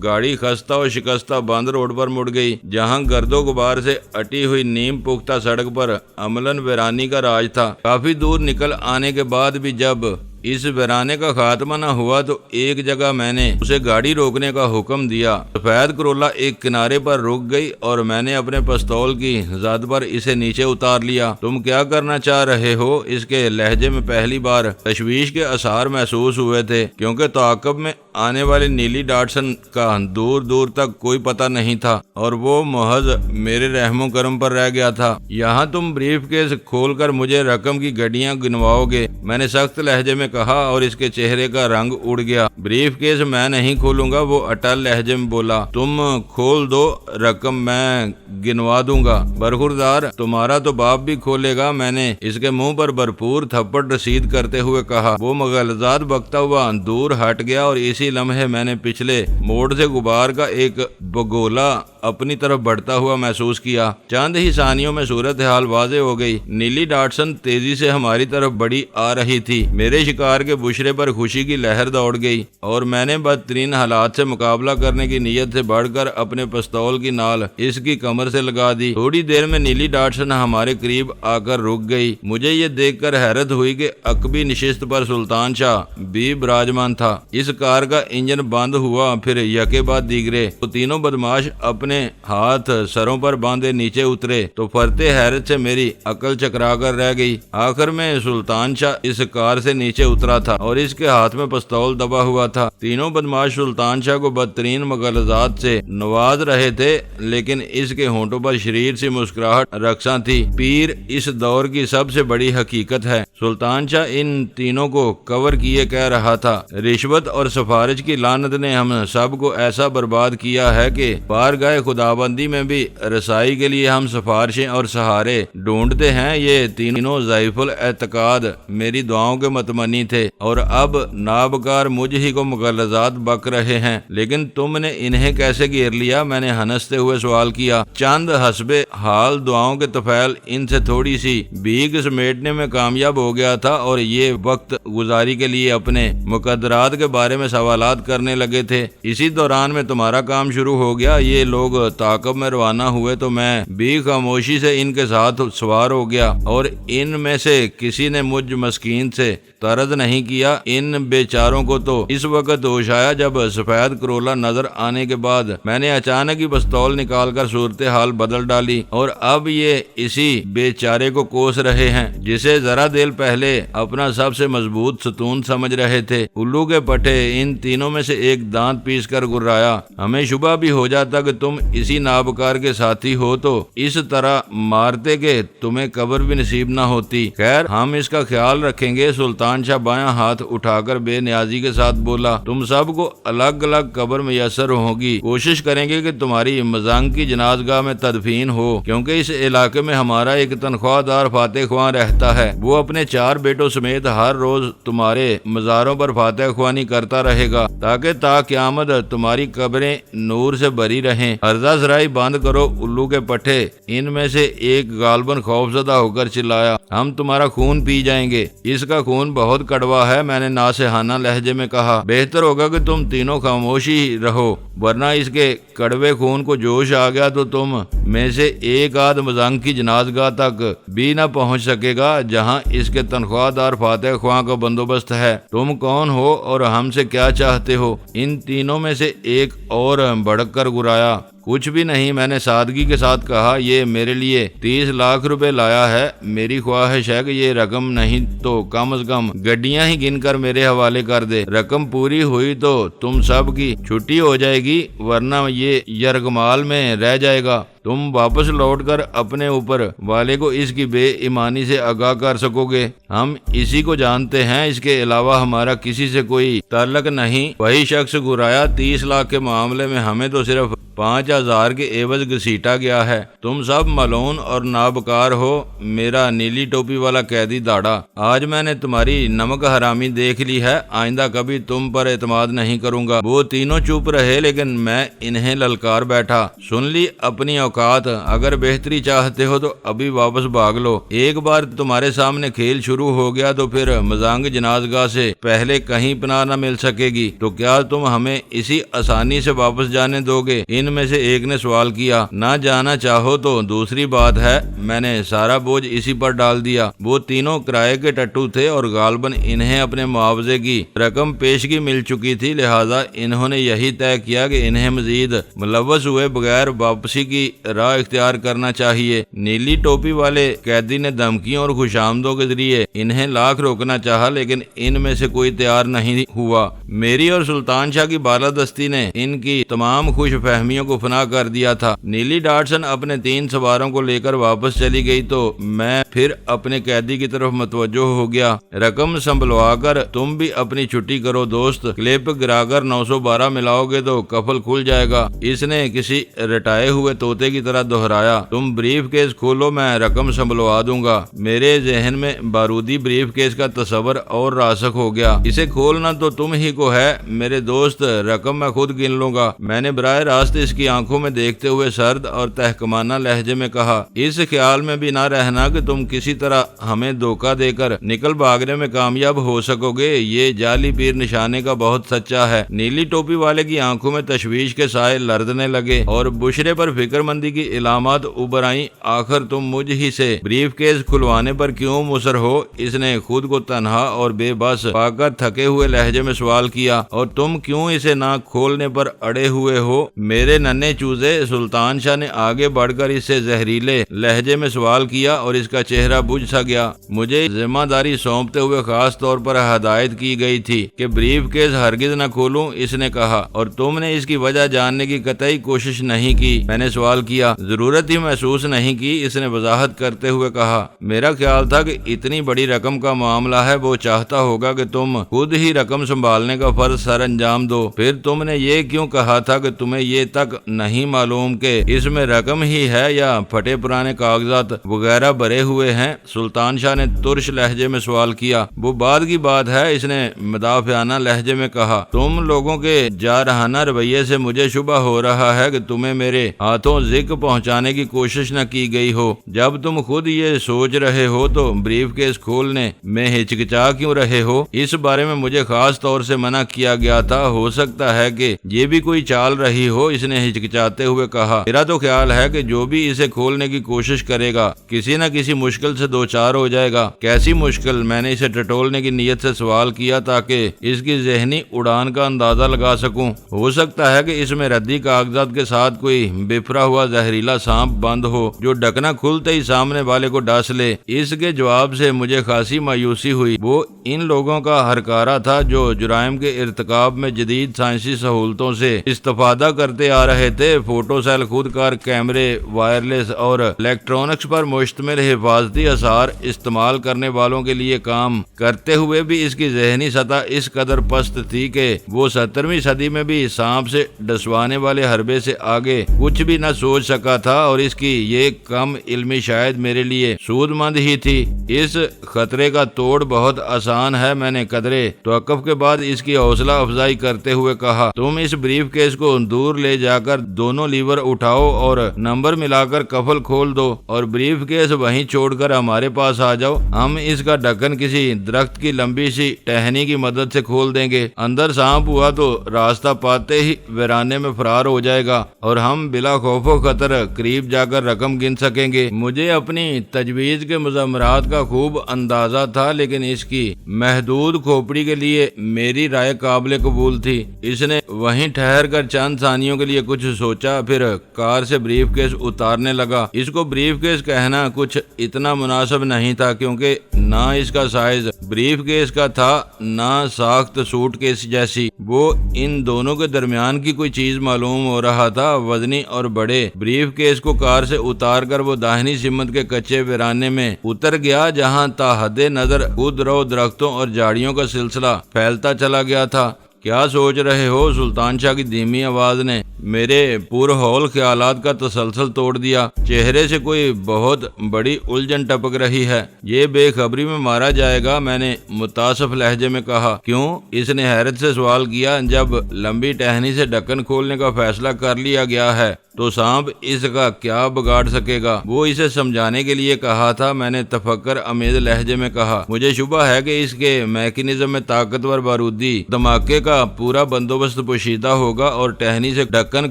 گاڑی خستہ اور شکستہ بند روڈ پر مڑ گئی، جہاں گرد و غبار سے اٹی ہوئی نیم پختہ سڑک پر عملاً ویرانی کا راج تھا۔ کافی دور نکل آنے کے بعد بھی جب اس ویرانے کا خاتمہ نہ ہوا تو ایک جگہ میں نے اسے گاڑی روکنے کا حکم دیا۔ سفید کرولا ایک کنارے پر رک گئی اور میں نے اپنے پستول کی زد پر اسے نیچے اتار لیا۔ تم کیا کرنا چاہ رہے ہو؟ اس کے لہجے میں پہلی بار تشویش کے آثار محسوس ہوئے تھے، کیونکہ تعاقب میں آنے والی نیلی ڈاٹسن کا دور دور تک کوئی پتہ نہیں تھا اور وہ محض میرے رحم و کرم پر رہ گیا تھا۔ یہاں تم بریف کیس کھول کر مجھے رقم کی گڈیاں گنواؤ گے، میں نے سخت لہجے میں کہا اور اس کے چہرے کا رنگ اڑ گیا۔ بریف کیس میں نہیں کھولوں گا، وہ اٹل لہجے میں بولا۔ تم کھول دو، رقم میں گنوا دوں گا۔ برخوردار، تمہارا تو باپ بھی کھولے گا، میں نے اس کے منہ پر بھرپور تھپڑ رسید کرتے ہوئے کہا۔ وہ مغلطات بکتا ہوا دور ہٹ گیا اور اسی لمحے میں نے پچھلے موڑ سے غبار کا ایک بگولا اپنی طرف بڑھتا ہوا محسوس کیا۔ چند ہی ثانیوں میں صورتحال واضح ہو گئی۔ نیلی ڈاٹسن تیزی سے ہماری طرف بڑھی آ رہی تھی۔ میرے شکار کے بشرے پر خوشی کی لہر دوڑ گئی اور میں نے بدترین حالات سے مقابلہ کرنے کی نیت سے بڑھ کر اپنے پستول کی نال اس کی کمر سے لگا دی۔ تھوڑی دیر میں نیلی ڈاٹسن ہمارے قریب آ کر رک گئی۔ مجھے یہ دیکھ کر حیرت ہوئی کہ عقبی نشست پر سلطان شاہ بھی براجمان تھا۔ اس کار کا انجن بند ہوا، پھر یکے بعد دیگرے تو تینوں بدماش اپنے ہاتھ سروں پر باندھے نیچے اترے تو فرتے حیرت سے میری عقل چکرا کر رہ گئی۔ آخر میں سلطان شاہ اس کار سے نیچے اترا تھا اور اس کے ہاتھ میں پستول دبا ہوا تھا۔ تینوں بدماش سلطان شاہ کو بدترین مغالطات سے نواز رہے تھے، لیکن اس کے ہونٹوں پر شریر سی مسکراہٹ رقصاں تھی۔ پیر اس دور کی سب سے بڑی حقیقت ہے، سلطان شاہ ان تینوں کو کور کیے کہہ رہا تھا۔ رشوت اور سفارش کی لعنت نے ہم سب کو ایسا برباد کیا ہے کہ بارگاہ خداوندی میں بھی رسائی کے لیے ہم سفارشیں اور سہارے ڈھونڈتے ہیں۔ یہ تینوں ضعیف الاعتقاد میری دعاؤں کے متمنی تھے اور اب نابکار مجھ ہی کو مغالطات بک رہے ہیں، لیکن تم نے انہیں کیسے گھیر لیا؟ میں نے ہنستے ہوئے سوال کیا۔ چند حسب حال دعاؤں کے طفیل ان سے تھوڑی سی بھیک سمیٹنے میں کامیاب ہو گیا تھا اور یہ وقت گزاری کے لیے اپنے مقدرات کے بارے میں سوالات کرنے لگے تھے۔ اسی دوران میں تمہارا کام شروع ہو گیا۔ یہ لوگ تعاقب میں روانہ ہوئے تو میں بھی خاموشی سے ان کے ساتھ سوار ہو گیا اور ان میں سے کسی نے مجھ مسکین سے طرد نہیں کیا۔ ان بیچاروں کو تو اس وقت ہوش آیا جب سفید کرولا نظر آنے کے بعد میں نے اچانک ہی پستول نکال کر صورتحال بدل ڈالی اور اب یہ اسی بیچارے کو کوس رہے ہیں جسے ذرا دیر پہلے اپنا سب سے مضبوط ستون سمجھ رہے تھے۔ الو کے پٹھے ان تینوں میں سے ایک دانت پیس کر گرایا۔ ہمیں شبہ بھی ہو جاتا کہ تم اسی نابکار کے ساتھی ہو تو اس طرح مارتے کہ تمہیں قبر بھی نصیب نہ ہوتی۔ خیر، ہم اس کا خیال رکھیں گے۔ سلطان شاہ بایاں ہاتھ اٹھا کر بے نیازی کے ساتھ بولا۔ تم سب کو الگ الگ قبر میسر ہوگی۔ کوشش کریں گے کہ تمہاری مزنگ کی جنازگاہ میں تدفین ہو، کیونکہ اس علاقے میں ہمارا ایک تنخواہ دار فاتح خواہ رہتا ہے۔ وہ اپنے 4 بیٹوں سمیت ہر روز تمہارے مزاروں پر فاتح خوانی کرتا رہے گا تاکہ تا قیامت تمہاری قبریں نور سے بری رہیں۔ عرضہ سرائی بند کرو الو کے پٹھے۔ ان میں سے ایک غالباً خوفزدہ ہو کر چلایا۔ ہم تمہارا خون پی جائیں گے۔ اس کا خون بہت کڑوا ہے، میں نے ناصحانہ لہجے میں کہا۔ بہتر ہوگا کہ تم تینوں خاموشی رہو، ورنہ اس کے کڑوے خون کو جوش آ گیا تو تم میں سے ایک آدھ مزنگ کی جنازگاہ تک بھی نہ پہنچ سکے گا جہاں اس کے تنخواہ دار فاتح خواہ کا بندوبست ہے۔ تم کون ہو اور ہم سے کیا چاہتے ہو؟ ان تینوں میں سے ایک اور بھڑک کر گرایا۔ کچھ بھی نہیں، میں نے سادگی کے ساتھ کہا، یہ میرے لیے 30 لاکھ روپے لایا ہے، میری خواہش ہے کہ یہ رقم نہیں تو کم از کم گڈیاں ہی گن کر میرے حوالے کر دے، رقم پوری ہوئی تو تم سب کی چھٹی ہو جائے گی، ورنہ یہ یرغمال میں رہ جائے گا، تم واپس لوٹ کر اپنے اوپر والے کو اس کی بے ایمانی سے آگاہ کر سکو گے، ہم اسی کو جانتے ہیں، اس کے علاوہ ہمارا کسی سے کوئی تعلق نہیں۔ وہی شخص گرایا، 30 لاکھ کے معاملے میں ہمیں تو صرف 5000 کے عوض گھسیٹا گیا ہے، تم سب ملعون اور نابکار ہو۔ میرا نیلی ٹوپی والا قیدی داڑا، آج میں نے تمہاری نمک حرامی دیکھ لی ہے، آئندہ کبھی تم پر اعتماد نہیں کروں گا۔ وہ تینوں چپ رہے لیکن میں انہیں للکار بیٹھا، سن لی اپنی اوقات، اگر بہتری چاہتے ہو تو ابھی واپس بھاگ لو، ایک بار تمہارے سامنے کھیل شروع ہو گیا تو پھر مزانگ جنازگاہ سے پہلے کہیں پناہ نہ مل سکے گی، تو کیا تم ہمیں اسی آسانی سے واپس جانے دو گے؟ ان میں سے ایک نے سوال کیا۔ نہ جانا چاہو تو دوسری بات ہے، میں نے سارا بوجھ اسی پر ڈال دیا۔ وہ تینوں کرائے کے ٹٹو تھے اور غالباً انہیں اپنے معاوضے کی رقم پیشگی مل چکی تھی، لہذا انہوں نے یہی طے کیا کہ انہیں مزید ملوث ہوئے بغیر واپسی کی راہ اختیار کرنا چاہیے۔ نیلی ٹوپی والے قیدی نے دھمکیوں اور خوشامدوں کے ذریعے انہیں لاکھ روکنا چاہا لیکن ان میں سے کوئی تیار نہیں ہوا۔ میری اور سلطان شاہ کی بالادستی نے ان کی تمام خوش فہمیوں کو فنا کر دیا تھا۔ نیلی ڈاٹسن اپنے 3 سواروں کو لے کر واپس چلی گئی تو میں پھر اپنے قیدی کی طرف متوجہ ہو گیا۔ رقم سنبھلوا کر تم بھی اپنی چھٹی کرو دوست، کلپ گرا کر 912 ملاؤ گے تو کفل کھل جائے گا، اس نے کسی رٹائے ہوئے طوطے کی طرح دہرایا۔ تم بریف کیس کھولو، میں رقم سنبھلوا دوں گا۔ میرے ذہن میں بارودی بریف کیس کا تصور اور راسخ ہو گیا۔ اسے کھولنا تو تم ہی کو ہے میرے دوست، رقم میں خود گن لوں گا، میں نے براہ راست اس کی آنکھوں میں دیکھتے ہوئے سرد اور تحکمانہ لہجے میں کہا۔ اس خیال میں بھی نہ رہنا کہ تم کسی طرح ہمیں دھوکہ دے کر نکل بھاگنے میں کامیاب ہو سکو گے، یہ جعلی پیر نشانے کا بہت سچا ہے۔ نیلی ٹوپی والے کی آنکھوں میں تشویش کے سائے لرزنے لگے اور بشرے پر فکر مندی کی علامات ابھر آئیں۔ آخر تم مجھ ہی سے بریف کیس کھلوانے پر کیوں مصر ہو؟ اس نے خود کو تنہا اور بے بس پا کر تھکے ہوئے لہجے میں سوال کیا، اور تم کیوں اسے نہ کھولنے پر اڑے ہوئے ہو میرے ننھے چوزے؟ سلطان شاہ نے آگے بڑھ کر اس سے زہریلے لہجے میں سوال کیا اور اس کا چہرہ بجھ سا گیا۔ مجھے ذمہ داری سونپتے ہوئے خاص طور پر ہدایت کی گئی تھی کہ بریف کیس ہرگز نہ کھولوں، اس نے کہا، اور تم نے اس کی وجہ جاننے کی قطعی کوشش نہیں کی؟ میں نے سوال کیا۔ ضرورت ہی محسوس نہیں کی، اس نے وضاحت کرتے ہوئے کہا، میرا خیال تھا کہ اتنی بڑی رقم کا معاملہ ہے، وہ چاہتا ہوگا کہ تم خود ہی رقم سنبھالنے کا فرض سر انجام دو، پھر تم نے یہ کیوں کہا تھا کہ تمہیں یہ تک نہیں معلوم کہ اس میں رقم ہی ہے یا پھٹے پرانے کاغذات وغیرہ بھرے ہوئے ہیں؟ سلطان شاہ نے ترش لہجے میں سوال کیا۔ وہ بعد کی بات ہے، اس نے مدافعانہ لہجے میں کہا۔ تم لوگوں کے جارحانہ رویے سے مجھے شبہ ہو رہا ہے کہ تمہیں میرے ہاتھوں ذکر پہنچانے کی کوشش نہ کی گئی ہو۔ جب تم خود یہ سوچ رہے ہو تو بریف کیس کھولنے میں ہچکچا کیوں رہے ہو؟ اس بارے میں مجھے خاص طور سے منع کیا گیا تھا، ہو سکتا ہے کہ یہ بھی کوئی چال رہی ہو، اس نے ہچکچاتے ہوئے کہا۔ میرا تو خیال ہے کہ جو بھی اسے کھولنے کی کوشش کرے گا کسی نہ کسی مشکل سے دوچار ہو جائے گا۔ کیسی مشکل؟ میں نے اسے ٹٹولنے کی نیت سے سوال کیا تاکہ اس کی ذہنی اڑان کا اندازہ لگا سکوں۔ ہو سکتا ہے کہ اس میں ردی کاغذات کے ساتھ کوئی بفرا ہوا زہریلا سانپ بند ہو جو ڈھکنا کھلتے ہی سامنے والے کو ڈس لے۔ اس کے جواب سے مجھے خاصی مایوسی ہوئی۔ وہ ان لوگوں کا ہرکارا تھا جو جرائم کے ارتکاب میں جدید سائنسی سہولتوں سے استفادہ کرتے آ رہے تھے۔ فوٹو سیل، خود کار کیمرے، وائرلیس اور الیکٹرانکس پر مشتمل حفاظتی آثار استعمال کرنے والوں کے لیے کام کرتے ہوئے بھی اس کی ذہنی سطح اس قدر پست تھی کہ وہ 17ویں صدی میں بھی سانپ سے ڈسوانے والے حربے سے آگے کچھ بھی نہ سوچ سکا تھا، اور اس کی یہ کم علمی شاید میرے لیے سود مند ہی تھی۔ اس خطرے کا توڑ بہت آسان ہے، میں نے قدرے توقف کے بعد اس کی حوصلہ افزائی کرتے ہوئے کہا۔ تم اس بریف کیس کو دور لے جا کر دونوں لیور اٹھاؤ اور نمبر ملا کر کفل کھول دو، اور بریف کیس وہیں چھوڑ کر ہمارے پاس آ جاؤ۔ ہم اس کا ڈھکن کسی درخت کی لمبی سی ٹہنی کی مدد سے کھول دیں گے۔ اندر سانپ ہوا تو راستہ پاتے ہی ویرانے میں فرار ہو جائے گا اور ہم بلا خوف و خطر قریب جا کر رقم گن سکیں گے۔ مجھے اپنی تجویز کے مضمرات کا خوب اندازہ تھا، لیکن اس کی محدود کھوپڑی کے لیے میری رائے قابل قبول تھی۔ اس نے وہیں ٹھہر کر چند ثانیوں کے لیے کچھ سوچا، پھر کار سے بریف کیس اتارنے لگا۔ اس کو بریف کیس کہنا کچھ اتنا مناسب نہیں تھا کیونکہ نہ اس کا سائز بریف کیس کا تھا نہ ساخت سوٹ کیس جیسی۔ وہ ان دونوں کے درمیان کی کوئی چیز معلوم ہو رہا تھا۔ وزنی اور بڑے بریف کیس کو کار سے اتار کر وہ داہنی سمت کے کچے ویرانے میں اتر گیا جہاں تا حد نظر خود رو درختوں اور جھاڑیوں کا سلسلہ پھیلتا چلا گیا تھا۔ کیا سوچ رہے ہو؟ سلطان شاہ کی دھیمی آواز نے میرے پرہول خیالات کا تسلسل توڑ دیا۔ چہرے سے کوئی بہت بڑی الجھن ٹپک رہی ہے، یہ بے خبری میں مارا جائے گا، میں نے متاسف لہجے میں کہا۔ کیوں؟ اس نے حیرت سے سوال کیا۔ جب لمبی ٹہنی سے ڈھکن کھولنے کا فیصلہ کر لیا گیا ہے تو سانپ اس کا کیا بگاڑ سکے گا؟ وہ اسے سمجھانے کے لیے کہا تھا۔ میں نے تفکر امیز لہجے میں کہا، مجھے شبہ ہے کہ اس کے میکینزم میں طاقتور بارودی دھماکے کا پورا بندوبست پوشیدہ ہوگا اور ٹہنی سے ڈھکن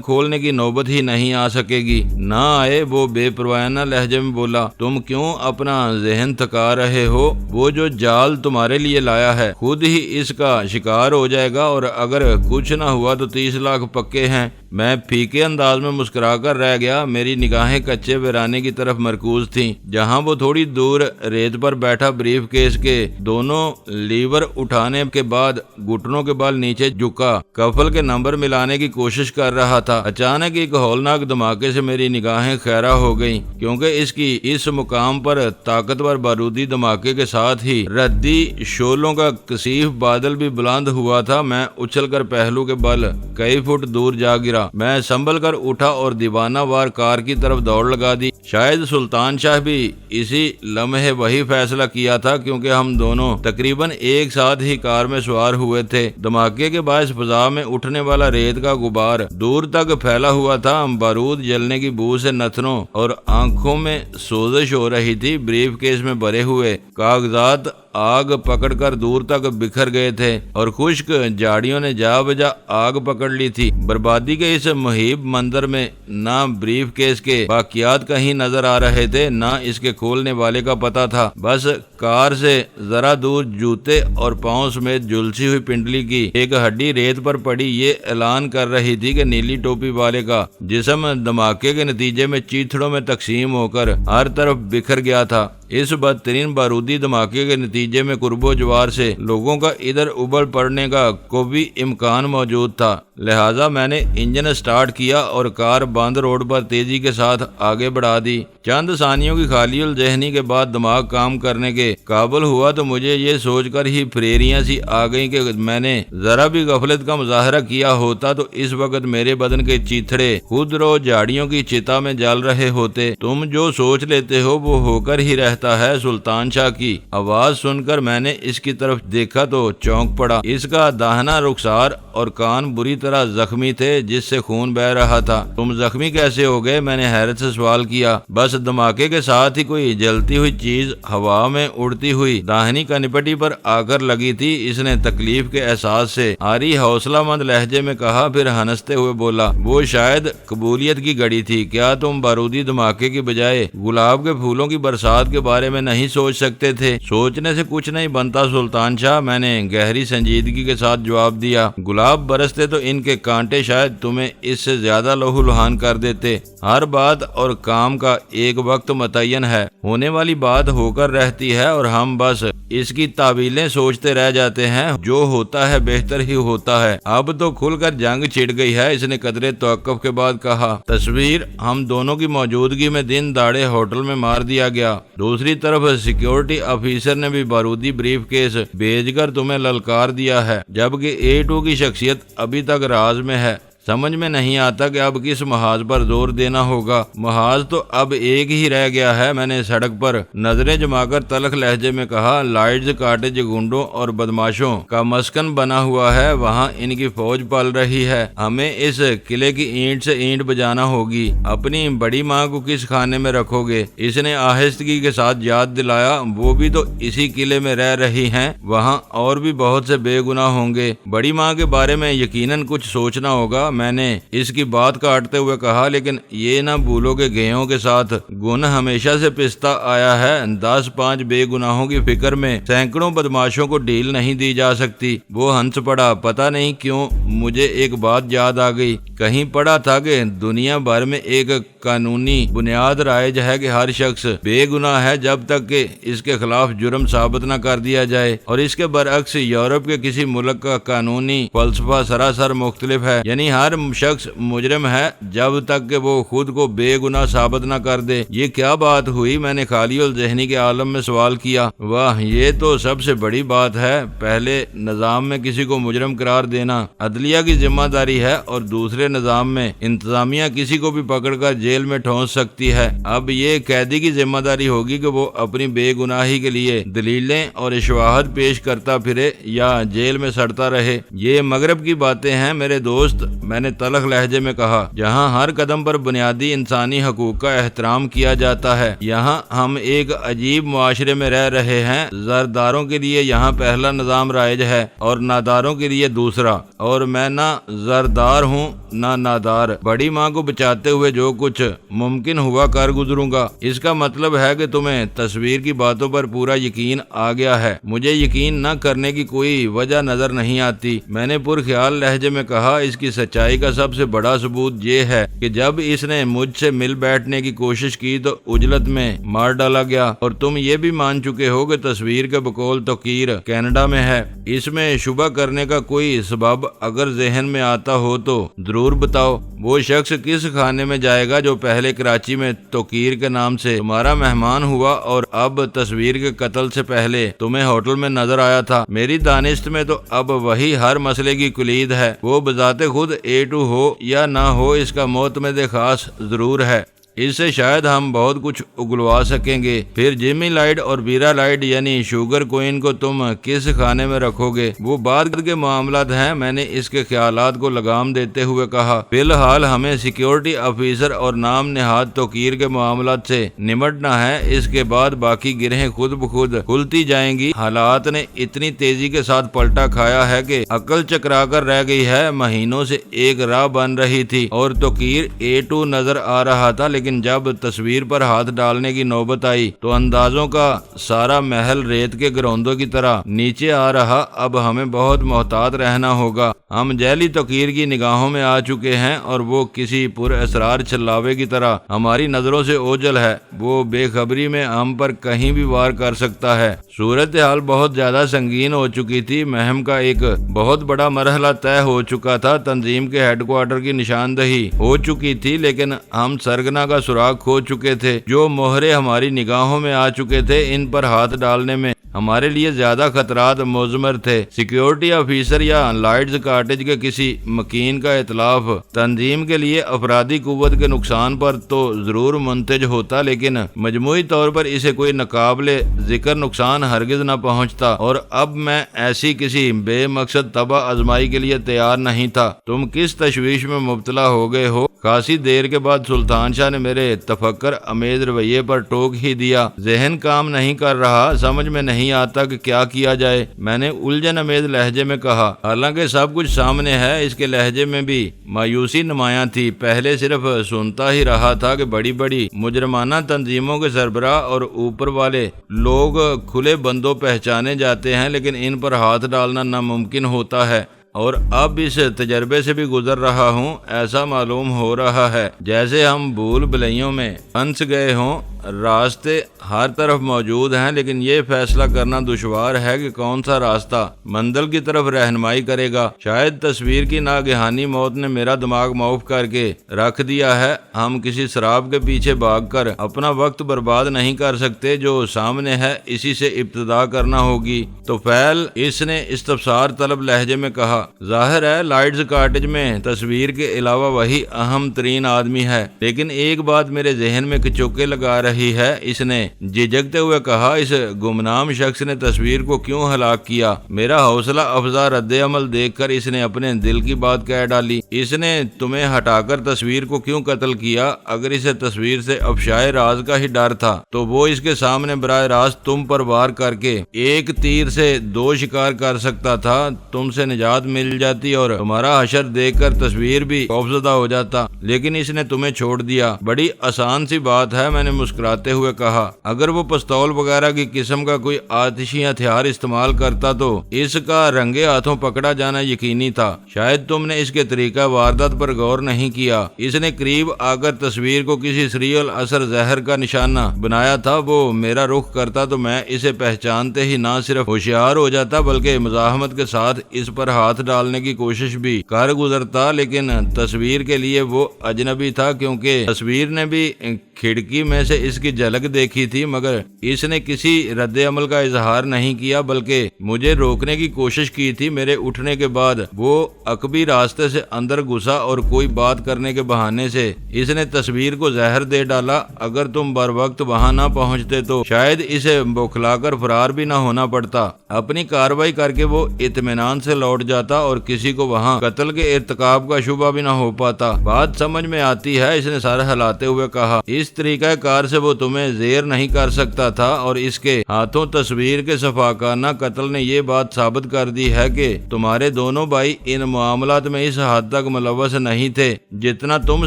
کھولنے کی نوبت ہی نہیں آ سکے گی۔ نہ آئے، وہ بے پروانہ لہجے میں بولا۔ تم کیوں اپنا ذہن تھکا رہے ہو؟ وہ جو جال تمہارے لیے لایا ہے خود ہی اس کا شکار ہو جائے گا، اور اگر کچھ نہ ہوا تو 30 لاکھ پکے ہیں۔ میں پھیکے انداز میں مسکرا کر رہ گیا۔ میری نگاہیں کچے ویرانے کی طرف مرکوز تھیں جہاں وہ تھوڑی دور ریت پر بیٹھا بریف کیس کے دونوں لیور اٹھانے کے بعد گھٹنوں کے بال نیچے جھکا کفل کے نمبر ملانے کی کوشش کر رہا تھا۔ اچانک ایک ہولناک دھماکے سے میری نگاہیں خیرہ ہو گئیں کیونکہ اس مقام پر طاقتور بارودی دھماکے کے ساتھ ہی ردی شعلوں کا کثیف بادل بھی بلند ہوا تھا۔ میں اچھل کر پہلو کے بل کئی فٹ دور جا گرا۔ میں سنبھل کر اٹھا اور دیوانہ وار کار کی طرف دوڑ لگا دی۔ شاید سلطان شاہ بھی اسی لمحے وہی فیصلہ کیا تھا کیونکہ ہم دونوں تقریباً ایک ساتھ ہی کار میں سوار ہوئے تھے۔ دھماکے کے باعث فضا میں اٹھنے والا ریت کا غبار دور تک پھیلا ہوا تھا۔ بارود جلنے کی بو سے نتنوں اور آنکھوں میں سوزش ہو رہی تھی۔ بریف کیس میں بھرے ہوئے کاغذات آگ پکڑ کر دور تک بکھر گئے تھے اور خشک جھاڑیوں نے جا بجا آگ پکڑ لی تھی۔ بربادی کے اس مہیب منظر میں نہ بریف کیس کے باقیات کہیں نظر آ رہے تھے نہ اس کے کھولنے والے کا پتہ تھا۔ بس کار سے ذرا دور جوتے اور پاؤں سمیت جھلسی ہوئی پنڈلی کی ایک ہڈی ریت پر پڑی یہ اعلان کر رہی تھی کہ نیلی ٹوپی والے کا جسم دھماکے کے نتیجے میں چیتھڑوں میں تقسیم ہو کر ہر طرف بکھر گیا تھا۔ اس بدترین بارودی دھماکے کے نتیجے میں قرب و جوار سے لوگوں کا ادھر ابھر پڑنے کا کوئی امکان موجود تھا، لہٰذا میں نے انجن سٹارٹ کیا اور کار بند روڈ پر تیزی کے ساتھ آگے بڑھا دی۔ چند ثانیوں کی خالی الذہنی کے بعد دماغ کام کرنے کے قابل ہوا تو مجھے یہ سوچ کر ہی پھریریاں سی آ گئیں کہ میں نے ذرا بھی غفلت کا مظاہرہ کیا ہوتا تو اس وقت میرے بدن کے چیتھڑے خود رو جھاڑیوں کی چتا میں جل رہے ہوتے۔ تم جو سوچ لیتے ہو وہ ہو کر ہی رہتا ہے۔ سلطان شاہ کی آواز سن کر میں نے اس کی طرف دیکھا تو چونک پڑا۔ اس کا داہنا رخسار اور کان بری طرح زخمی تھے جس سے خون بہہ رہا تھا۔ تم زخمی کیسے ہو گئے؟ میں نے حیرت سے سوال کیا۔ بس دھماکے کے ساتھ ہی کوئی جلتی ہوئی چیز ہوا میں اڑتی ہوئی داہنی کنپٹی پر آ کر لگی تھی، اس نے تکلیف کے احساس سے آری حوصلہ مند لہجے میں کہا، پھر ہنستے ہوئے بولا، وہ شاید قبولیت کی گھڑی تھی۔ کیا تم بارودی دھماکے کی بجائے گلاب کے پھولوں کی برسات کے بارے میں نہیں سوچ سکتے تھے؟ سوچنے سے کچھ نہیں بنتا سلطان شاہ، میں نے گہری سنجیدگی کے ساتھ جواب دیا۔ گلاب برستے تو ان کے کانٹے شاید تمہیں اس سے زیادہ لہو لہان کر دیتے۔ ہر بات اور کام کا ایک وقت متعین ہے، ہونے والی بات ہو کر رہتی ہے اور ہم بس اس کی تعویلیں سوچتے رہ جاتے ہیں۔ جو ہوتا ہے بہتر ہی ہوتا ہے۔ اب تو کھل کر جنگ چھڑ گئی ہے، اس نے قدرے توقف کے بعد کہا۔ تصویر ہم دونوں کی موجودگی میں دن داڑے ہوٹل میں مار دیا گیا۔ دوسری طرف سیکیورٹی آفیسر نے بھی بارودی بریف کیس بھیج کر تمہیں للکار دیا ہے، جبکہ A2 کی شخصیت ابھی تک راز میں ہے۔ سمجھ میں نہیں آتا کہ اب کس محاذ پر زور دینا ہوگا۔ محاذ تو اب ایک ہی رہ گیا ہے، میں نے سڑک پر نظریں جما کر تلخ لہجے میں کہا۔ لائٹز کاٹیج گنڈوں اور بدماشوں کا مسکن بنا ہوا ہے، وہاں ان کی فوج پل رہی ہے۔ ہمیں اس قلعے کی اینٹ سے اینٹ بجانا ہوگی۔ اپنی بڑی ماں کو کس خانے میں رکھو گے؟ اس نے آہستگی کے ساتھ یاد دلایا۔ وہ بھی تو اسی قلعے میں رہ رہی ہیں، وہاں اور بھی بہت سے بے گناہ ہوں گے۔ بڑی ماں کے بارے میں یقیناً کچھ سوچنا ہوگا۔ میں نے اس کی بات کاٹتے ہوئے کہا، لیکن یہ نہ بھولو کہ گئیوں کے ساتھ گن ہمیشہ سے پستا آیا ہے۔ 10-5 بے گناہوں کی فکر میں سینکڑوں بدماشوں کو ڈھیل نہیں دی جا سکتی۔ وہ ہنس پڑا۔ پتہ نہیں کیوں مجھے ایک بات یاد آ گئی۔ کہیں پڑھا تھا کہ دنیا بھر میں ایک قانونی بنیاد رائج ہے کہ ہر شخص بے گناہ ہے جب تک کہ اس کے خلاف جرم ثابت نہ کر دیا جائے، اور اس کے برعکس یورپ کے کسی ملک کا قانونی فلسفہ سراسر مختلف ہے، یعنی ہر شخص مجرم ہے جب تک کہ وہ خود کو بے گناہ ثابت نہ کر دے۔ یہ کیا بات ہوئی؟ میں نے خالی الذہنی کے عالم میں سوال کیا۔ واہ، یہ تو سب سے بڑی بات ہے۔ پہلے نظام میں کسی کو مجرم قرار دینا عدلیہ کی ذمہ داری ہے، اور دوسرے نظام میں انتظامیہ کسی کو بھی پکڑ کر جیل میں ٹھونس سکتی ہے۔ اب یہ قیدی کی ذمہ داری ہوگی کہ وہ اپنی بے گناہی کے لیے دلیلیں اور شواہد پیش کرتا پھرے یا جیل میں سڑتا رہے۔ یہ مغرب کی باتیں ہیں میرے دوست، میں نے تلخ لہجے میں کہا، جہاں ہر قدم پر بنیادی انسانی حقوق کا احترام کیا جاتا ہے۔ یہاں ہم ایک عجیب معاشرے میں رہ رہے ہیں۔ زرداروں کے لیے یہاں پہلا نظام رائج ہے اور ناداروں کے لیے دوسرا، اور میں نہ زردار ہوں نہ نادار۔ بڑی ماں کو بچاتے ہوئے جو کچھ ممکن ہوا کر گزروں گا۔ اس کا مطلب ہے کہ تمہیں تصویر کی باتوں پر پورا یقین آ گیا ہے۔ مجھے یقین نہ کرنے کی کوئی وجہ نظر نہیں آتی، میں نے پرخیال لہجے میں کہا۔ اس کی سچائی کا سب سے بڑا ثبوت یہ ہے کہ جب اس نے مجھ سے مل بیٹھنے کی کوشش کی تو عجلت میں مار ڈالا گیا، اور تم یہ بھی مان چکے ہو کہ تصویر کے بقول توقیر کینیڈا میں ہے۔ اس میں شبہ کرنے کا کوئی سبب اگر ذہن میں آتا ہو تو ضرور بتاؤ۔ وہ شخص کس خانے میں جائے گا جو پہلے کراچی میں توقیر کے نام سے تمہارا مہمان ہوا اور اب تصویر کے قتل سے پہلے تمہیں ہوٹل میں نظر آیا تھا؟ میری دانست میں تو اب وہی ہر مسئلے کی کلید ہے۔ وہ بذات خود A2 ہو یا نہ ہو، اس کا معتمد خاص ضرور ہے۔ اس سے شاید ہم بہت کچھ اگلوا سکیں گے۔ پھر جیمی لائڈ اور بیرا لائڈ یعنی شوگر کوئن کو تم کس خانے میں رکھو گے؟ وہ بعد کے معاملات ہیں، میں نے اس کے خیالات کو لگام دیتے ہوئے کہا۔ فی الحال ہمیں سیکیورٹی آفیسر اور نام نہاد توقیر کے معاملات سے نمٹنا ہے، اس کے بعد باقی گرہیں خود بخود کھلتی جائیں گی۔ حالات نے اتنی تیزی کے ساتھ پلٹا کھایا ہے کہ عقل چکرا کر رہ گئی ہے۔ مہینوں سے ایک راہ بن رہی تھی اور توقیر A2 نظر آ رہا تھا، لیکن جب تصویر پر ہاتھ ڈالنے کی نوبت آئی تو اندازوں کا سارا محل ریت کے گروندوں کی طرح نیچے آ رہا۔ اب ہمیں بہت محتاط رہنا ہوگا۔ ہم جیلی توقیر کی نگاہوں میں آ چکے ہیں اور وہ کسی پر اسرار چھلاوے کی طرح ہماری نظروں سے اوجھل ہے۔ وہ بے خبری میں ہم پر کہیں بھی وار کر سکتا ہے۔ صورتحال بہت زیادہ سنگین ہو چکی تھی۔ مہم کا ایک بہت بڑا مرحلہ طے ہو چکا تھا۔ تنظیم کے ہیڈ کوارٹر کی نشاندہی ہو چکی تھی، لیکن ہم سرگنا کا سراغ کھو چکے تھے۔ جو مہرے ہماری نگاہوں میں آ چکے تھے، ان پر ہاتھ ڈالنے میں ہمارے لیے زیادہ خطرات مضمر تھے۔ سیکیورٹی آفیسر یا لائٹز کاٹیج کے کسی مکین کا اطلاف تنظیم کے لیے افرادی قوت کے نقصان پر تو ضرور منتج ہوتا، لیکن مجموعی طور پر اسے کوئی ناقابل ذکر نقصان ہرگز نہ پہنچتا، اور اب میں ایسی کسی بے مقصد تباہ آزمائی کے لیے تیار نہیں تھا۔ تم کس تشویش میں مبتلا ہو گئے ہو؟ خاصی دیر کے بعد سلطان شاہ نے میرے تفکر امیز رویے پر ٹوک ہی دیا۔ ذہن کام نہیں کر رہا، سمجھ میں نہیں آتا کہ کیا کیا جائے، میں نے الجھن امیز لہجے میں کہا۔ حالانکہ سب کچھ سامنے ہے، اس کے لہجے میں بھی مایوسی نمایاں تھی۔ پہلے صرف سنتا ہی رہا تھا کہ بڑی بڑی مجرمانہ تنظیموں کے سربراہ اور اوپر والے لوگ کھلے بندوں پہچانے جاتے ہیں، لیکن ان پر ہاتھ ڈالنا ناممکن ہوتا ہے، اور اب اس تجربے سے بھی گزر رہا ہوں۔ ایسا معلوم ہو رہا ہے جیسے ہم بھول بھلیوں میں پھنس گئے ہوں۔ راستے ہر طرف موجود ہیں، لیکن یہ فیصلہ کرنا دشوار ہے کہ کون سا راستہ منزل کی طرف رہنمائی کرے گا۔ شاید تصویر کی ناگہانی موت نے میرا دماغ معاف کر کے رکھ دیا ہے۔ ہم کسی سراب کے پیچھے بھاگ کر اپنا وقت برباد نہیں کر سکتے۔ جو سامنے ہے اسی سے ابتدا کرنا ہوگی۔ تو فعل، اس نے استفسار طلب لہجے میں کہا۔ ظاہر ہے لائٹز کاٹیج میں تصویر کے علاوہ وہی اہم ترین آدمی ہے، لیکن ایک بات میرے ذہن میں کچوکے لگا رہی رہی ہے۔ اس نے جھجکتے ہوئے کہا، اس گمنام شخص نے تصویر کو کیوں ہلاک کیا؟ میرا حوصلہ افزا رد عمل دیکھ کر اس نے اپنے دل کی بات کہہ ڈالی۔ اس نے تمہیں ہٹا کر تصویر کو کیوں قتل کیا؟ اگر اسے تصویر سے افشائے راز کا ہی ڈر تھا تو وہ اس کے سامنے براہ راست تم پر وار کر کے ایک تیر سے دو شکار کر سکتا تھا۔ تم سے نجات مل جاتی اور تمہارا حشر دیکھ کر تصویر بھی خوفزدہ ہو جاتا، لیکن اس نے تمہیں چھوڑ دیا۔ بڑی آسان سی بات ہے، میں نے مسکراتے ہوئے کہا۔ اگر وہ پستول وغیرہ کی قسم کا کوئی آتشی ہتھیار استعمال کرتا تو اس کا رنگے ہاتھوں پکڑا جانا یقینی تھا۔ شاید تم نے اس کے طریقہ واردات پر غور نہیں کیا۔ اس نے قریب آ کر تصویر کو کسی سریع الاثر زہر کا نشانہ بنایا تھا۔ وہ میرا رخ کرتا تو میں اسے پہچانتے ہی نہ صرف ہوشیار ہو جاتا بلکہ مزاحمت کے ساتھ اس پر ہاتھ ڈالنے کی کوشش بھی کر گزرتا، لیکن تصویر کے لیے وہ اجنبی تھا، کیونکہ تصویر نے بھی کھڑکی میں سے اس کی جھلک دیکھی تھی، مگر اس نے کسی رد عمل کا اظہار نہیں کیا بلکہ مجھے روکنے کی کوشش کی تھی۔ میرے اٹھنے کے بعد وہ عقبی راستے سے اندر گھسا اور کوئی بات کرنے کے بہانے سے اس نے تصویر کو زہر دے ڈالا۔ اگر تم بر وقت وہاں نہ پہنچتے تو شاید اسے بوکھلا کر فرار بھی نہ ہونا پڑتا۔ اپنی کارروائی کر کے وہ اطمینان سے لوٹ جاتا اور کسی کو وہاں قتل کے ارتکاب کا شبہ بھی نہ ہو پاتا۔ بات سمجھ میں آتی ہے، اس نے سر ہلاتے ہوئے کہا۔ اس طریقہ کار سے وہ تمہیں زیر نہیں کر سکتا تھا، اور اس کے ہاتھوں تصویر کے شفاقانہ قتل نے یہ بات ثابت کر دی ہے کہ تمہارے دونوں بھائی ان معاملات میں اس حد تک ملوث نہیں تھے جتنا تم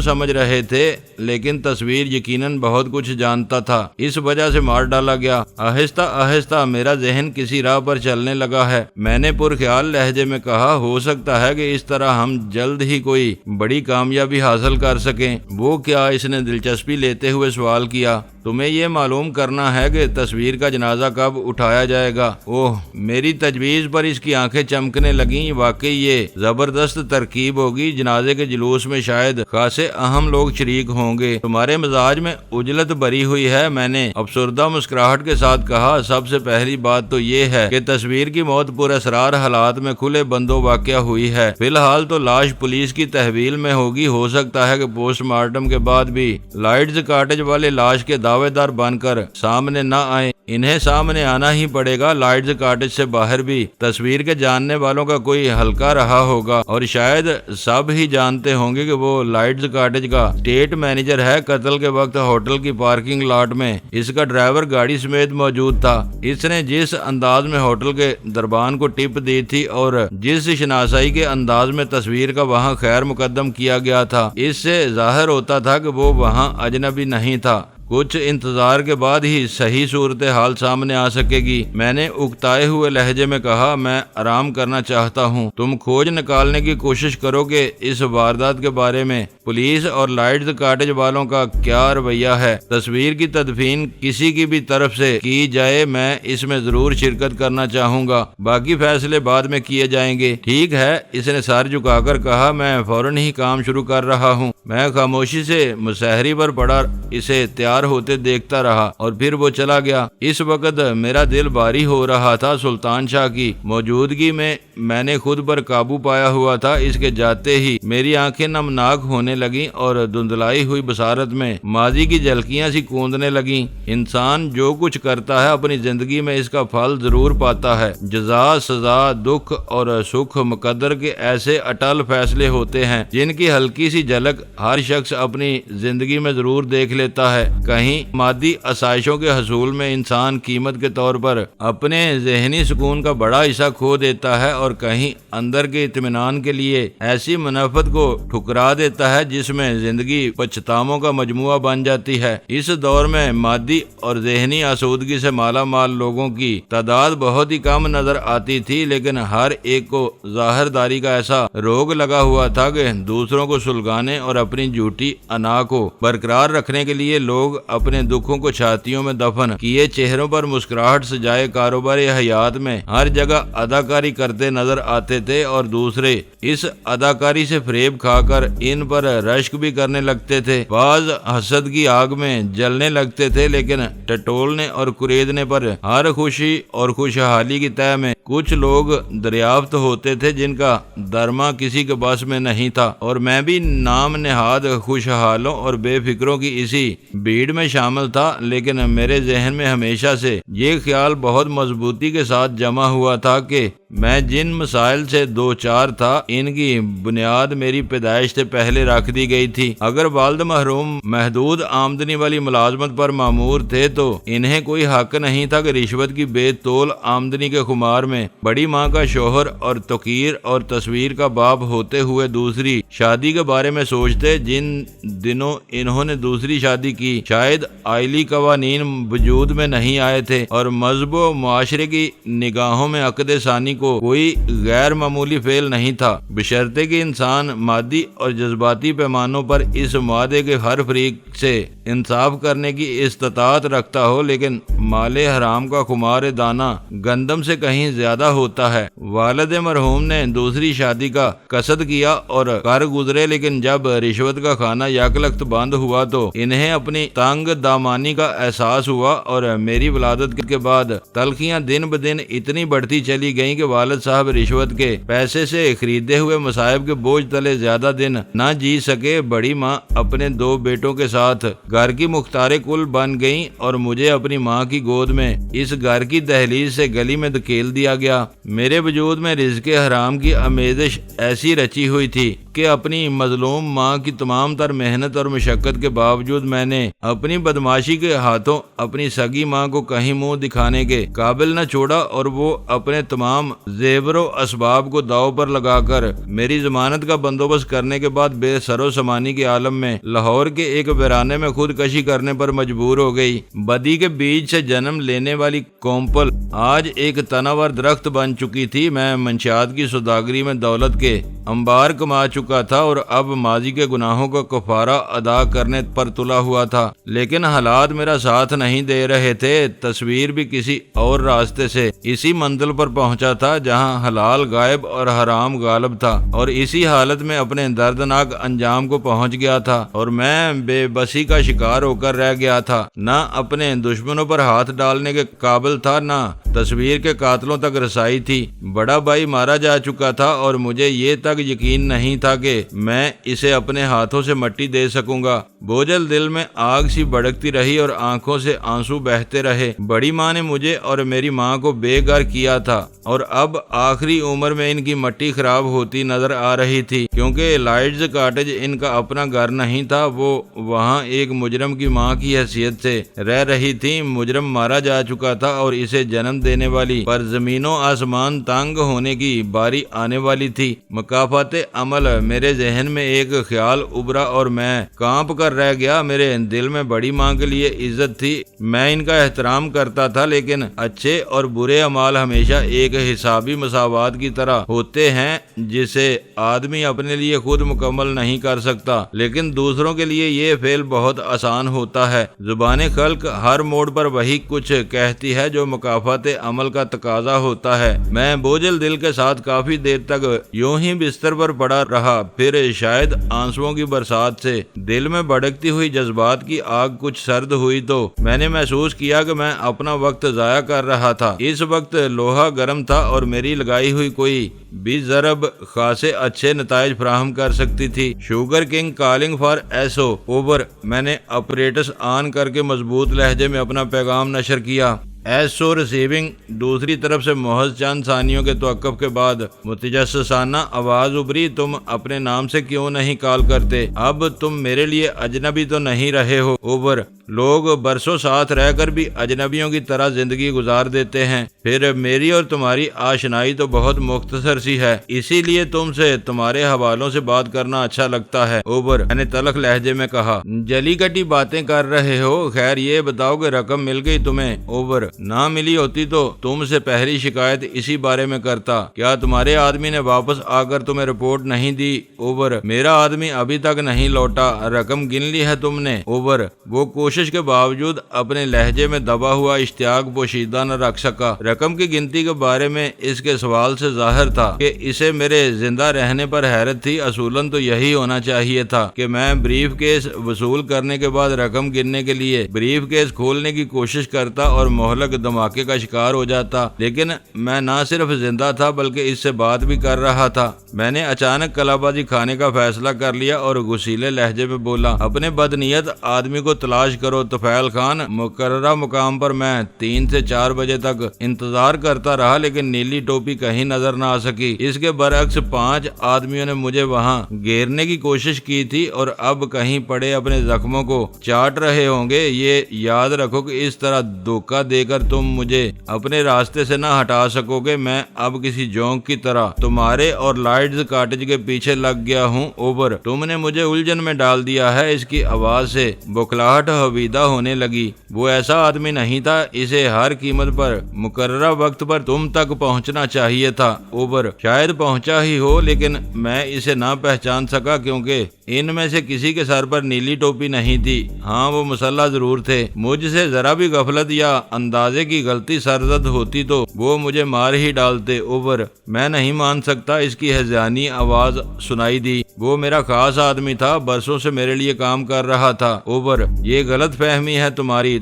سمجھ رہے تھے، لیکن تصویر یقیناً بہت کچھ جانتا تھا، اس وجہ سے مار ڈالا گیا۔ آہستہ آہستہ میرا ذہن کسی راہ پر چلنے لگا ہے، میں نے پرخیال لہجے میں کہا۔ ہو سکتا ہے کہ اس طرح ہم جلد ہی کوئی بڑی کامیابی حاصل کر سکیں۔ وہ کیا؟ اس نے دلچسپی لیتے ہوئے سوال کیا۔ تمہیں یہ معلوم کرنا ہے کہ تصویر کا جنازہ کب اٹھایا جائے گا۔ اوہ، میری تجویز پر اس کی آنکھیں چمکنے لگیں۔ واقعی یہ زبردست ترکیب ہوگی، جنازے کے جلوس میں شاید خاصے اہم لوگ شریک ہوں گے۔ تمہارے مزاج میں اجلت بھری ہوئی ہے، میں نے افسردہ مسکراہٹ کے ساتھ کہا۔ سب سے پہلی بات تو یہ ہے کہ تصویر کی موت پر اسرار حالات میں کھلے بندوں واقع ہوئی ہے۔ فی الحال تو لاش پولیس کی تحویل میں ہوگی، ہو سکتا ہے کہ پوسٹ مارٹم کے بعد بھی لائٹز کاٹیج والے لاش کے دعوے دار بن کر سامنے نہ آئے۔ انہیں سامنے آنا ہی پڑے گا۔ لائٹز کاٹیج سے باہر بھی تصویر کے جاننے والوں کا کوئی حلقہ رہا ہوگا، اور شاید سب ہی جانتے ہوں گے کہ وہ لائٹز کاٹیج کا اسٹیٹ مینیجر ہے۔ قتل کے وقت ہوٹل کی پارکنگ لاٹ میں اس کا ڈرائیور گاڑی سمیت موجود تھا۔ اس نے جس انداز میں ہوٹل کے دربان کو ٹپ دی تھی اور جس شناسائی کے انداز میں تصویر کا وہاں خیر مقدم کیا گیا تھا، اس سے ظاہر ہوتا تھا کہ وہ وہاں اجنبی نہیں تھا۔ کچھ انتظار کے بعد ہی صحیح صورتحال سامنے آ سکے گی۔ میں نے اکتائے ہوئے لہجے میں کہا، میں آرام کرنا چاہتا ہوں۔ تم کھوج نکالنے کی کوشش کرو کہ اس واردات کے بارے میں پولیس اور لائٹز کاٹیج والوں کا کیا رویہ ہے۔ تصویر کی تدفین کسی کی بھی طرف سے کی جائے، میں اس میں ضرور شرکت کرنا چاہوں گا۔ باقی فیصلے بعد میں کیے جائیں گے۔ ٹھیک ہے، اس نے سر جھکا کر کہا۔ میں فوراً ہی کام شروع کر رہا ہوں۔ میں خاموشی سے مسحری پر پڑا اسے تیار ہوتے دیکھتا رہا اور پھر وہ چلا گیا۔ اس وقت میرا دل بھاری ہو رہا تھا۔ سلطان شاہ کی موجودگی میں نے خود پر قابو پایا ہوا تھا۔ اس کے جاتے ہی میری آنکھیں نمناک ہونے لگیں اور دھندلائی ہوئی بصارت میں ماضی کی جھلکیاں سی کوندنے لگیں۔ انسان جو کچھ کرتا ہے اپنی زندگی میں اس کا پھل ضرور پاتا ہے۔ جزا، سزا، دکھ اور سکھ مقدر کے ایسے اٹل فیصلے ہوتے ہیں جن کی ہلکی سی جھلک ہر شخص اپنی زندگی میں ضرور دیکھ لیتا ہے۔ کہیں مادی آسائشوں کے حصول میں انسان قیمت کے طور پر اپنے ذہنی سکون کا بڑا حصہ کھو دیتا ہے، اور کہیں اندر کے اطمینان کے لیے ایسی منافت کو ٹھکرا دیتا ہے جس میں زندگی پچھتاووں کا مجموعہ بن جاتی ہے۔ اس دور میں مادی اور ذہنی آسودگی سے مالا مال لوگوں کی تعداد بہت ہی کم نظر آتی تھی، لیکن ہر ایک کو ظاہر داری کا ایسا روگ لگا ہوا تھا کہ دوسروں کو سلگانے اور اپنی جھوٹی انا کو برقرار رکھنے کے لیے لوگ اپنے دکھوں کو چھاتیوں میں دفن کیے چہروں پر مسکراہٹ سجائے کاروباری حیات میں ہر جگہ اداکاری کرتے نظر آتے تھے، اور دوسرے اس اداکاری سے فریب کھا کر ان پر رشک بھی کرنے لگتے تھے۔ بعض حسد کی آگ میں جلنے لگتے تھے، لیکن ٹٹولنے اور کریدنے پر ہر خوشی اور خوشحالی کی تہ میں کچھ لوگ دریافت ہوتے تھے جن کا درما کسی کے بس میں نہیں تھا، اور میں بھی نام نہاد خوشحالوں اور بے فکروں کی اسی بھیڑ بھیڑ میں شامل تھا، لیکن میرے ذہن میں ہمیشہ سے یہ خیال بہت مضبوطی کے ساتھ جمع ہوا تھا کہ میں جن مسائل سے دو چار تھا ان کی بنیاد میری پیدائش سے پہلے رکھ دی گئی تھی۔ اگر والد محروم محدود آمدنی والی ملازمت پر مامور تھے تو انہیں کوئی حق نہیں تھا کہ رشوت کی بے تول آمدنی کے خمار میں بڑی ماں کا شوہر اور توقیر اور تصویر کا باپ ہوتے ہوئے دوسری شادی کے بارے میں سوچتے۔ جن دنوں انہوں نے دوسری شادی کی شاید آئلی قوانین وجود میں نہیں آئے تھے اور مذہب و معاشرے کی نگاہوں میں عقد ثانی کو کوئی غیر معمولی فعل نہیں تھا، بشرطے کہ انسان مادی اور جذباتی پیمانوں پر اس معاہدے کے ہر فریق سے انصاف کرنے کی استطاعت رکھتا ہو، لیکن مال حرام کا خمار دانہ گندم سے کہیں زیادہ ہوتا ہے۔ والد مرحوم نے دوسری شادی کا قصد کیا اور کر گزرے، لیکن جب رشوت کا کھانا یکلخت بند ہوا تو انہیں اپنی تنگ دامانی کا احساس ہوا اور میری ولادت کے بعد تلخیاں دن بدن اتنی بڑھتی چلی گئیں کہ والد صاحب رشوت کے پیسے سے خریدے ہوئے مصائب کے بوجھ تلے زیادہ دن نہ جی سکے۔ بڑی ماں اپنے دو بیٹوں کے ساتھ گھر کی مختار کل بن گئیں اور مجھے اپنی ماں کی گود میں اس گھر کی دہلیز سے گلی میں دھکیل دیا گیا۔ میرے وجود میں رزق حرام کی آمیزش ایسی رچی ہوئی تھی کہ اپنی مظلوم ماں کی تمام تر محنت اور مشقت کے باوجود میں نے اپنی بدماشی کے ہاتھوں اپنی سگی ماں کو کہیں منہ دکھانے کے قابل نہ چھوڑا اور وہ اپنے تمام زیور و اسباب کو داؤ پر لگا کر میری ضمانت کا بندوبست کرنے کے بعد بے سر و سامانی کے عالم میں لاہور کے ایک ویرانے میں خودکشی کرنے پر مجبور ہو گئی۔ بدی کے بیج سے جنم لینے والی کومپل آج ایک تناور درخت بن چکی تھی۔ میں منشیات کی سوداگری میں دولت کے انبار کما چکا تھا اور اب ماضی کے گناہوں کا کفارہ ادا کرنے پر تلا ہوا تھا، لیکن حالات میرا ساتھ نہیں دے رہے تھے۔ تصویر بھی کسی اور راستے سے اسی منزل پر پہنچا تھا جہاں حلال غائب اور حرام غالب تھا، اور اسی حالت میں اپنے دردناک انجام کو پہنچ گیا تھا اور میں بے بسی کا شکار ہو کر رہ گیا تھا۔ نہ اپنے دشمنوں پر ہاتھ ڈالنے کے قابل تھا، نہ تصویر کے قاتلوں تک رسائی تھی۔ بڑا بھائی مارا جا چکا تھا اور مجھے یہ تک یقین نہیں تھا کہ میں اسے اپنے ہاتھوں سے مٹی دے سکوں گا۔ بوجھل دل میں آگ سی بھڑکتی رہی اور آنکھوں سے آنسو بہتے رہے۔ بڑی ماں نے مجھے اور میری ماں کو بے گھر کیا تھا اور اب آخری عمر میں ان کی مٹی خراب ہوتی نظر آ رہی تھی، کیونکہ لائٹز کاٹیج ان کا اپنا گھر نہیں تھا۔ وہ وہاں ایک مجرم کی ماں کی حیثیت سے رہ رہی تھی۔ مجرم مارا جا چکا تھا اور اسے جنم دینے والی پر زمین و آسمان تنگ ہونے کی باری آنے والی تھی۔ مکافات عمل میرے ذہن میں ایک خیال ابھرا اور میں کانپ کر رہ گیا۔ میرے دل میں بڑی ماں کے لیے عزت تھی، میں ان کا احترام کرتا تھا، لیکن اچھے اور برے اعمال ہمیشہ ایک حسابی مساوات کی طرح ہوتے ہیں جسے آدمی اپنے لیے خود مکمل نہیں کر سکتا، لیکن دوسروں کے لیے یہ فعل بہت آسان ہوتا ہے۔ زبان خلق ہر موڑ پر وہی کچھ کہتی ہے جو مکافات عمل کا تقاضا ہوتا ہے۔ میں بوجھل دل کے ساتھ کافی دیر تک یوں ہی بستر پر پڑا رہا، پھر شاید آنسوؤں کی برسات سے دل میں بھڑکتی ہوئی جذبات کی آگ کچھ سرد ہوئی تو میں نے محسوس کیا کہ میں اپنا وقت ضائع کر رہا تھا۔ اس وقت لوہا گرم تھا اور میری لگائی ہوئی کوئی بھی ضرب خاصے اچھے نتائج فراہم کر سکتی تھی۔ Sugar king calling for S O over, میں نے اپریٹس آن کر کے مضبوط لہجے میں اپنا پیغام نشر کیا۔ S O receiving. دوسری طرف سے محض چند ثانیوں کے توقف کے بعد متجسسانہ آواز ابھری، تم اپنے نام سے کیوں نہیں کال کرتے؟ اب تم میرے لیے اجنبی تو نہیں رہے ہو اوور۔ لوگ برسوں ساتھ رہ کر بھی اجنبیوں کی طرح زندگی گزار دیتے ہیں، پھر میری اور تمہاری آشنائی تو بہت مختصر سی ہے، اسی لیے تم سے تمہارے حوالوں سے بات کرنا اچھا لگتا ہے اوور، میں نے تلخ لہجے میں کہا۔ جلی کٹی باتیں کر رہے ہو، خیر یہ بتاؤ کہ رقم مل گئی تمہیں اوور؟ نہ ملی ہوتی تو تم سے پہلی شکایت اسی بارے میں کرتا۔ کیا تمہارے آدمی نے واپس آ کر تمہیں رپورٹ نہیں دی اوور؟ میرا آدمی ابھی تک نہیں لوٹا۔ رقم گن لی ہے تم نے اوور؟ وہ کوشش کے باوجود اپنے لہجے میں دبا ہوا اشتیاق پوشیدہ نہ رکھ سکا۔ رقم کی گنتی کے بارے میں اس کے سوال سے ظاہر تھا کہ اسے میرے زندہ رہنے پر حیرت تھی۔ اصولاً تو یہی ہونا چاہیے تھا کہ میں بریف کیس وصول کرنے کے بعد رقم گننے کے لیے بریف کیس کھولنے کی کوشش کرتا اور مہلک دھماکے کا شکار ہو جاتا، لیکن میں نہ صرف زندہ تھا بلکہ اس سے بات بھی کر رہا تھا۔ میں نے اچانک کلا بازی کھانے کا فیصلہ کر لیا اور غصیلے لہجے میں بولا، اپنے بدنیت آدمی کو تلاش کرو طفیل خان، مقررہ مقام پر میں 3 سے 4 بجے تک انتظار کرتا رہا لیکن نیلی ٹوپی کہیں نظر نہ آ سکی۔ اس کے برعکس 5 آدمیوں نے مجھے وہاں گھیرنے کی کوشش کی تھی اور اب کہیں پڑے اپنے زخموں کو چاٹ رہے ہوں گے۔ یہ یاد رکھو کہ اس طرح دھوکہ دے کر تم مجھے اپنے راستے سے نہ ہٹا سکو گے۔ میں اب کسی جونک کی طرح تمہارے اور لائٹز کاٹیج کے پیچھے لگ گیا ہوں۔ اوور، تم نے مجھے الجھن میں ڈال دیا ہے۔ اس کی آواز سے بکھلاہٹ حویدہ ہونے لگی۔ وہ ایسا آدمی نہیں تھا، اسے ہر قیمت پر مقررہ وقت پر تم تک پہنچنا چاہیے تھا۔ اوور، شاید پہنچا ہی ہو لیکن میں اسے نہ پہچان سکا کیونکہ ان میں سے کسی کے سر پر نیلی ٹوپی نہیں تھی۔ ہاں، وہ مسلح ضرور تھے۔ مجھ سے ذرا بھی غفلت یا اندازے کی غلطی سرزد ہوتی تو وہ مجھے مار ہی ڈالتے۔ اوور، میں نہیں مان سکتا۔ اس کی ہذیانی آواز سنائی دی۔ وہ میرا خاص آدمی تھا، برسوں سے میرے لیے کام کر رہا تھا۔ اوور، یہ غلط فہمی ہے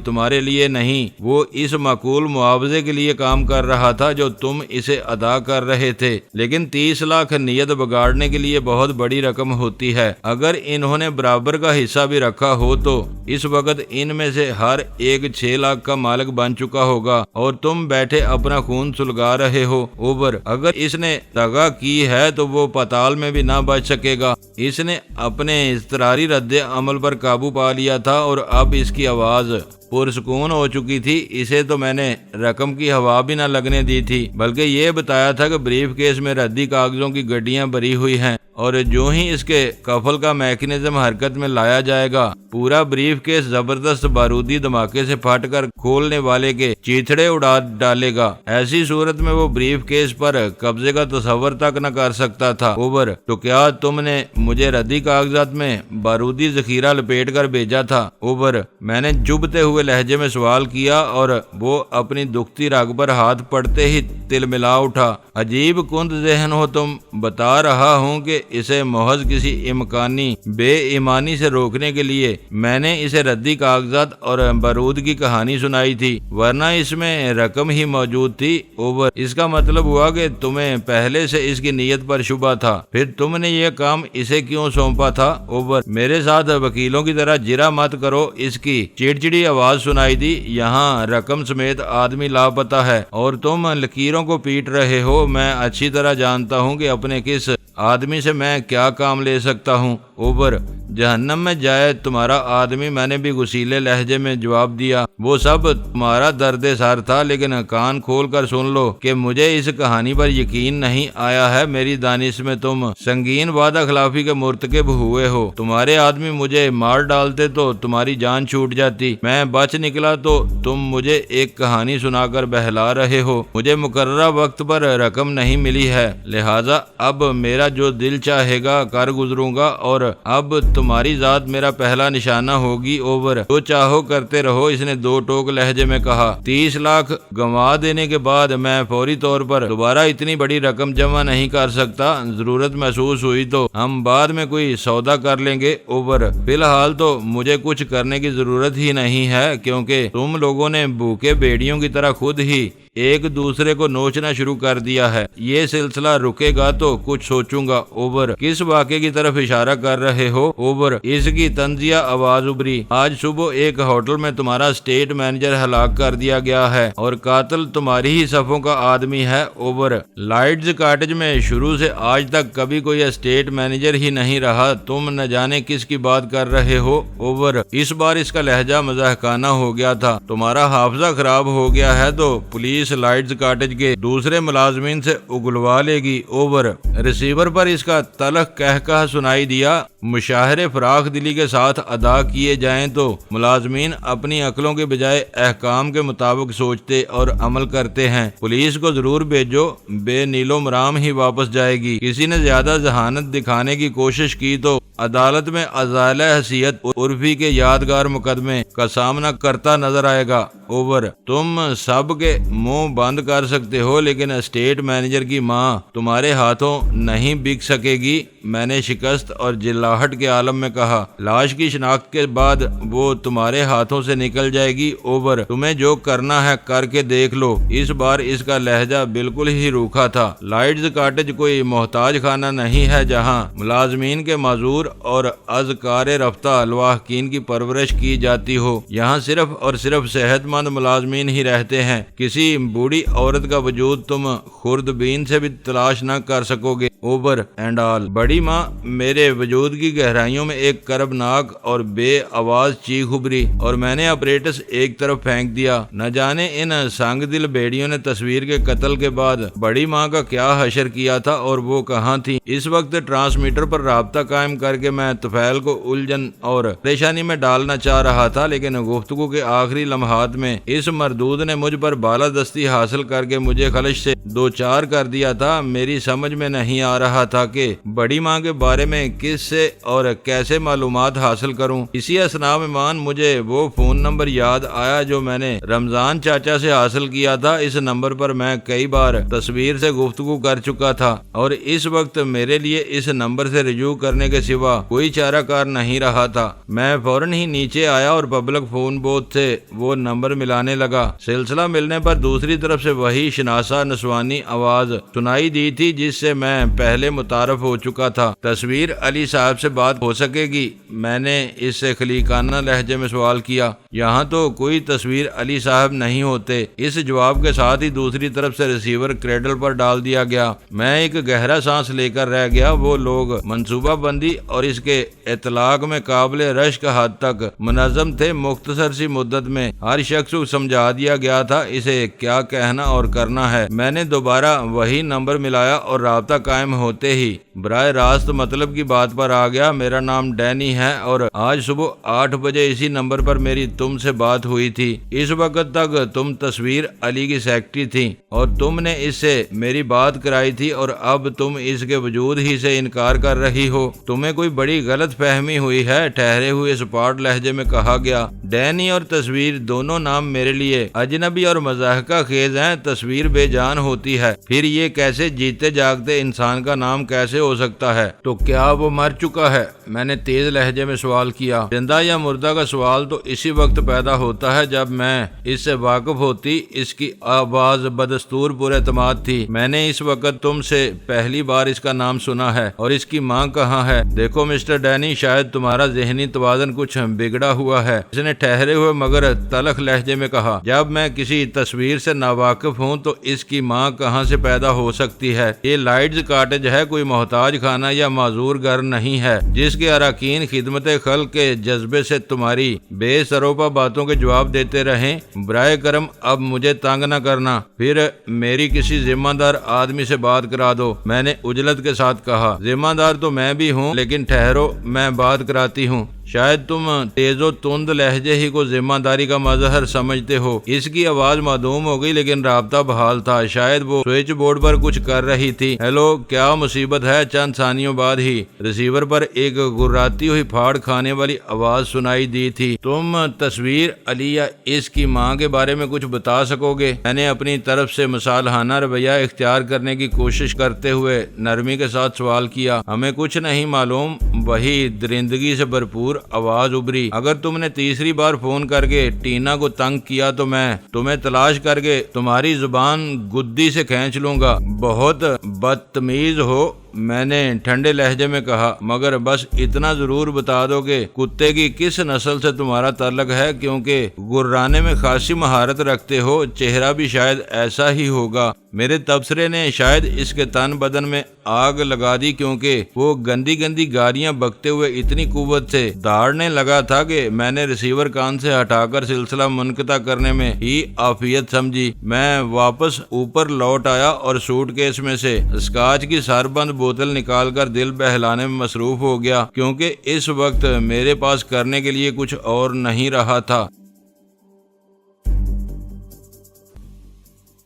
تمہارے لیے نہیں۔ وہ اس معقول معاوضے کے لیے کام کر رہا تھا جو تم اسے ادا کر رہے تھے، لیکن 30 لاکھ نیت بگاڑنے کے لیے بہت بڑی رقم ہوتی ہے۔ اگر انہوں نے برابر کا حصہ بھی رکھا ہو تو اس وقت ان میں سے ہر ایک 6 لاکھ کا مالک بن چکا ہوگا اور تم بیٹھے اپنا خون سلگا رہے ہو۔ اوور، اگر اس نے دغا کی ہے تو وہ پتال میں بھی نہ بچ سکے گا۔ اس نے اپنے اضطراری رد عمل پر قابو پا لیا تھا اور اب اس کی آواز پرسکون ہو چکی تھی۔ اسے تو میں نے رقم کی ہوا بھی نہ لگنے دی تھی، بلکہ یہ بتایا تھا کہ بریف کیس میں ردی کاغذوں کی گڈیاں بری ہوئی ہیں اور جو ہی اس کے کفل کا میکینزم حرکت میں لایا جائے گا پورا بریف کیس زبردست بارودی دھماکے سے پھٹ کر کھولنے والے کے چیتھڑے اڑا ڈالے گا۔ ایسی صورت میں وہ بریف کیس پر قبضے کا تصور تک نہ کر سکتا تھا۔ اوور، تو کیا تم نے مجھے ردی کاغذات میں بارودی ذخیرہ لپیٹ کر بھیجا تھا؟ اوور، میں نے چبھتے ہوئے لہجے میں سوال کیا اور وہ اپنی دکھتی رگ پر ہاتھ پڑتے ہی تل ملا اٹھا۔ عجیب کند ذہن ہو تم۔ بتا رہا ہوں کہ اسے محض کسی امکانی بے ایمانی سے روکنے کے لیے میں نے اسے ردی کاغذات اور بارود کی کہانی سنائی تھی، ورنہ اس میں رقم ہی موجود تھی۔ اوور، اس کا مطلب ہوا کہ تمہیں پہلے سے اس کی نیت پر شبہ تھا، پھر تم نے یہ کام اسے کیوں سونپا تھا؟ اوور، میرے ساتھ وکیلوں کی طرح جرا مت کرو۔ اس کی چڑچڑی آواز سنائی دی۔ یہاں رقم سمیت آدمی لاپتہ ہے اور تم لکیروں کو پیٹ رہے ہو۔ میں اچھی طرح جانتا ہوں کہ اپنے کس آدمی سے میں کیا کام لے سکتا ہوں۔ اوور، جہنم میں جائے تمہارا آدمی، میں نے بھی غصیلے لہجے میں جواب دیا۔ وہ سب تمہارا درد سر تھا، لیکن کان کھول کر سن لو کہ مجھے اس کہانی پر یقین نہیں آیا ہے۔ میری دانش میں تم سنگین وعدہ خلافی کے مرتکب ہوئے ہو۔ تمہارے آدمی مجھے مار ڈالتے تو تمہاری جان چھوٹ جاتی، میں بچ نکلا تو تم مجھے ایک کہانی سنا کر بہلا رہے ہو۔ مجھے مقررہ وقت پر رقم نہیں ملی ہے، لہٰذا اب میرا جو دل چاہے گا کر گزروں گا اور اب تمہاری ذات میرا پہلا نشانہ ہوگی۔ اوور، جو چاہو کرتے رہو، اس نے 2 ٹوک لہجے میں کہا۔ 30 لاکھ گنوا دینے کے بعد میں فوری طور پر دوبارہ اتنی بڑی رقم جمع نہیں کر سکتا۔ ضرورت محسوس ہوئی تو ہم بعد میں کوئی سودا کر لیں گے۔ اوور، فی الحال تو مجھے کچھ کرنے کی ضرورت ہی نہیں ہے کیونکہ تم لوگوں نے بھوکے بھیڑیوں کی طرح خود ہی ایک دوسرے کو نوچنا شروع کر دیا ہے۔ یہ سلسلہ رکے گا تو کچھ سوچوں گا۔ اوور، کس واقعے کی طرف اشارہ کر رہے ہو؟ اوور، اس کی طنزیہ آواز ابھری۔ آج صبح ایک ہوٹل میں تمہارا اسٹیٹ مینیجر ہلاک کر دیا گیا ہے اور قاتل تمہاری ہی صفوں کا آدمی ہے۔ اوور، لائٹز کاٹیج میں شروع سے آج تک کبھی کوئی اسٹیٹ مینیجر ہی نہیں رہا، تم نہ جانے کس کی بات کر رہے ہو۔ اوور، اس بار اس کا لہجہ مضحکانہ ہو گیا تھا۔ تمہارا حافظہ خراب ہو گیا ہے تو پولیس لائٹز کاٹیج کے دوسرے ملازمین سے اگلوا لے گی۔ اوور، ریسیور پر اس کا تلخ کہکہا سنائی دیا۔ مشاہرے فراخ دلی کے ساتھ ادا کیے جائیں تو ملازمین اپنی عقلوں کے بجائے احکام کے مطابق سوچتے اور عمل کرتے ہیں۔ پولیس کو ضرور بھیجو، بے نیل و مرام ہی واپس جائے گی۔ کسی نے زیادہ ذہانت دکھانے کی کوشش کی تو عدالت میں ازالہ حیثیت عرفی کے یادگار مقدمے کا سامنا کرتا نظر آئے گا۔ اوور، تم سب کے منہ بند کر سکتے ہو لیکن اسٹیٹ مینیجر کی ماں تمہارے ہاتھوں نہیں بک سکے گی۔ میں نے شکست اور جلاہٹ کے عالم میں کہا۔ لاش کی شناخت کے بعد وہ تمہارے ہاتھوں سے نکل جائے گی، اوور۔ تمہیں جو کرنا ہے کر کے دیکھ لو۔ اس بار اس کا لہجہ بالکل ہی روکھا تھا۔ لائٹز کاٹیج کوئی محتاج خانہ نہیں ہے جہاں ملازمین کے معذور اور اذکار رفتہ لواحقین کی پرورش کی جاتی ہو۔ یہاں صرف اور صرف صحت مند ملازمین ہی رہتے ہیں۔ کسی بوڑھی عورت کا وجود تم خوردبین سے بھی تلاش نہ کر سکو گے، اوور اینڈ آل۔ بڑی ماں میرے وجود کی گہرائیوں میں ایک کربناک اور بے آواز چیخ ابھری اور میں نے اپریٹس ایک طرف پھینک دیا۔ نہ جانے ان سنگ دل بیڑیوں نے تصویر کے قتل کے بعد بڑی ماں کا کیا حشر کیا تھا اور وہ کہاں تھی۔ اس وقت ٹرانسمیٹر پر رابطہ قائم کر کے میں طفیل کو الجھن اور پریشانی میں ڈالنا چاہ رہا تھا، لیکن گفتگو کے آخری لمحات میں اس مردود نے مجھ پر بالادستی حاصل کر کے مجھے خلش سے دوچار کر دیا تھا۔ میری سمجھ میں نہیں آ رہا تھا کہ بڑی ماں کے بارے میں کس سے اور کیسے معلومات حاصل کروں۔ اسی اثناء میں مجھے وہ فون نمبر یاد آیا جو میں نے رمضان چاچا سے حاصل کیا تھا۔ اس نمبر پر میں کئی بار تصویر سے گفتگو کر چکا تھا اور اس وقت میرے لیے اس نمبر سے رجوع کرنے کے سوا کوئی چارہ کار نہیں رہا تھا۔ میں فوراً ہی نیچے آیا اور پبلک فون بوتھ سے وہ نمبر ملانے لگا۔ سلسلہ ملنے پر دوسری طرف سے وہی شناسا نسوانی آواز سنائی دی تھی جس سے میں پہلے متعارف ہو چکا تھا۔ تصویر علی صاحب سے بات ہو سکے گی؟ میں نے اس سے خلیقانہ لہجے میں سوال کیا۔ یہاں تو کوئی تصویر علی صاحب نہیں ہوتے۔ اس جواب کے ساتھ ہی دوسری طرف سے ریسیور کریڈل پر ڈال دیا گیا۔ میں ایک گہرا سانس لے کر رہ گیا۔ وہ لوگ منصوبہ بندی اور اس کے اطلاق میں قابل رشک حد تک منظم تھے۔ مختصر سی مدت میں ہر شخص کو سمجھا دیا گیا تھا اسے کیا کہنا اور کرنا ہے۔ میں نے دوبارہ وہی نمبر ملایا اور رابطہ قائم ہوتے ہی براہ راست مطلب کی بات پر آ گیا۔ میرا نام ڈینی ہے اور آج صبح 8 بجے اسی نمبر پر میری تم سے بات ہوئی تھی۔ اس وقت تک تم تصویر علی کی سیکرٹری تھی اور تم نے اس سے میری بات کرائی تھی اور اب تم اس کے وجود ہی سے انکار کر رہی ہو۔ تمہیں کوئی بڑی غلط فہمی ہوئی ہے، ٹھہرے ہوئے سپاٹ لہجے میں کہا گیا۔ ڈینی اور تصویر دونوں نام میرے لیے اجنبی اور مضحکہ خیز ہیں۔ تصویر بے جان ہوتی ہے، پھر یہ کیسے جیتے جاگتے انسان کا نام کیسے ہو سکتا ہے؟ تو کیا وہ مر چکا ہے؟ میں نے تیز لہجے میں سوال کیا۔ زندہ یا مردہ کا سوال تو اسی وقت پیدا ہوتا ہے جب میں اس سے واقف ہوتی۔ اس کی آواز بدستور پر اعتماد تھی۔ میں نے اس وقت تم سے پہلی بار اس کا نام سنا ہے۔ اور اس کی ماں کہاں ہے؟ دیکھو مسٹر ڈینی، شاید تمہارا ذہنی توازن کچھ بگڑا ہوا ہے، اس نے ٹھہرے ہوئے مگر تلخ لہجے میں کہا۔ جب میں کسی تصویر سے ناواقف ہوں تو اس کی ماں کہاں سے پیدا ہو سکتی ہے؟ یہ لائٹز کاٹیج ہے، کوئی محتاج خانہ یا معذور گھر نہیں ہے جس کے اراکین خدمت خلق کے جذبے سے تمہاری بے سروپا باتوں کے جواب دیتے رہیں۔ برائے کرم اب مجھے تنگ نہ کرنا، پھر میری کسی ذمہ دار آدمی سے بات کرا دو، میں نے عجلت کے ساتھ کہا۔ ذمہ دار تو میں بھی ہوں، لیکن ٹھہرو، میں بات کراتی ہوں۔ شاید تم تیز و تند لہجے ہی کو ذمہ داری کا مظہر سمجھتے ہو۔ اس کی آواز معدوم ہو گئی لیکن رابطہ بحال تھا۔ شاید وہ سوئچ بورڈ پر کچھ کر رہی تھی۔ ہیلو، کیا مصیبت ہے؟ چند ثانیوں بعد ہی ریسیور پر ایک گراتی ہوئی پھاڑ کھانے والی آواز سنائی دی تھی۔ تم تصویر علی یا اس کی ماں کے بارے میں کچھ بتا سکو گے؟ میں نے اپنی طرف سے مصالحانہ رویہ اختیار کرنے کی کوشش کرتے ہوئے نرمی کے ساتھ سوال کیا۔ ہمیں کچھ نہیں معلوم، وہی درندگی سے بھرپور آواز ابری۔ اگر تم نے تیسری بار فون کر کے ٹینا کو تنگ کیا تو میں تمہیں تلاش کر کے تمہاری زبان گدی سے کھینچ لوں گا۔ بہت بدتمیز ہو، میں نے ٹھنڈے لہجے میں کہا، مگر بس اتنا ضرور بتا دو کہ کتے کی کس نسل سے تمہارا تعلق ہے، کیونکہ گرانے میں خاصی مہارت رکھتے ہو۔ چہرہ بھی شاید ایسا ہی ہوگا۔ میرے تبصرے نے شاید اس کے تن بدن میں آگ لگا دی، کیونکہ وہ گندی گندی گالیاں بکتے ہوئے اتنی قوت سے دھاڑنے لگا تھا کہ میں نے ریسیور کان سے ہٹا کر سلسلہ منقطع کرنے میں ہی عافیت سمجھی۔ میں واپس اوپر لوٹ آیا اور سوٹ کیس میں سے اسکاچ کی سر بند بوتل نکال کر دل بہلانے میں مصروف ہو گیا، کیونکہ اس وقت میرے پاس کرنے کے لیے کچھ اور نہیں رہا تھا۔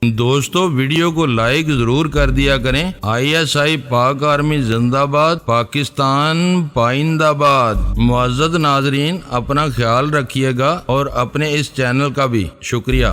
دوستو، ویڈیو کو لائک ضرور کر دیا کریں۔ ISI پاک آرمی زندہ باد، پاکستان پائندہ آباد۔ معزز ناظرین، اپنا خیال رکھیے گا اور اپنے اس چینل کا بھی شکریہ۔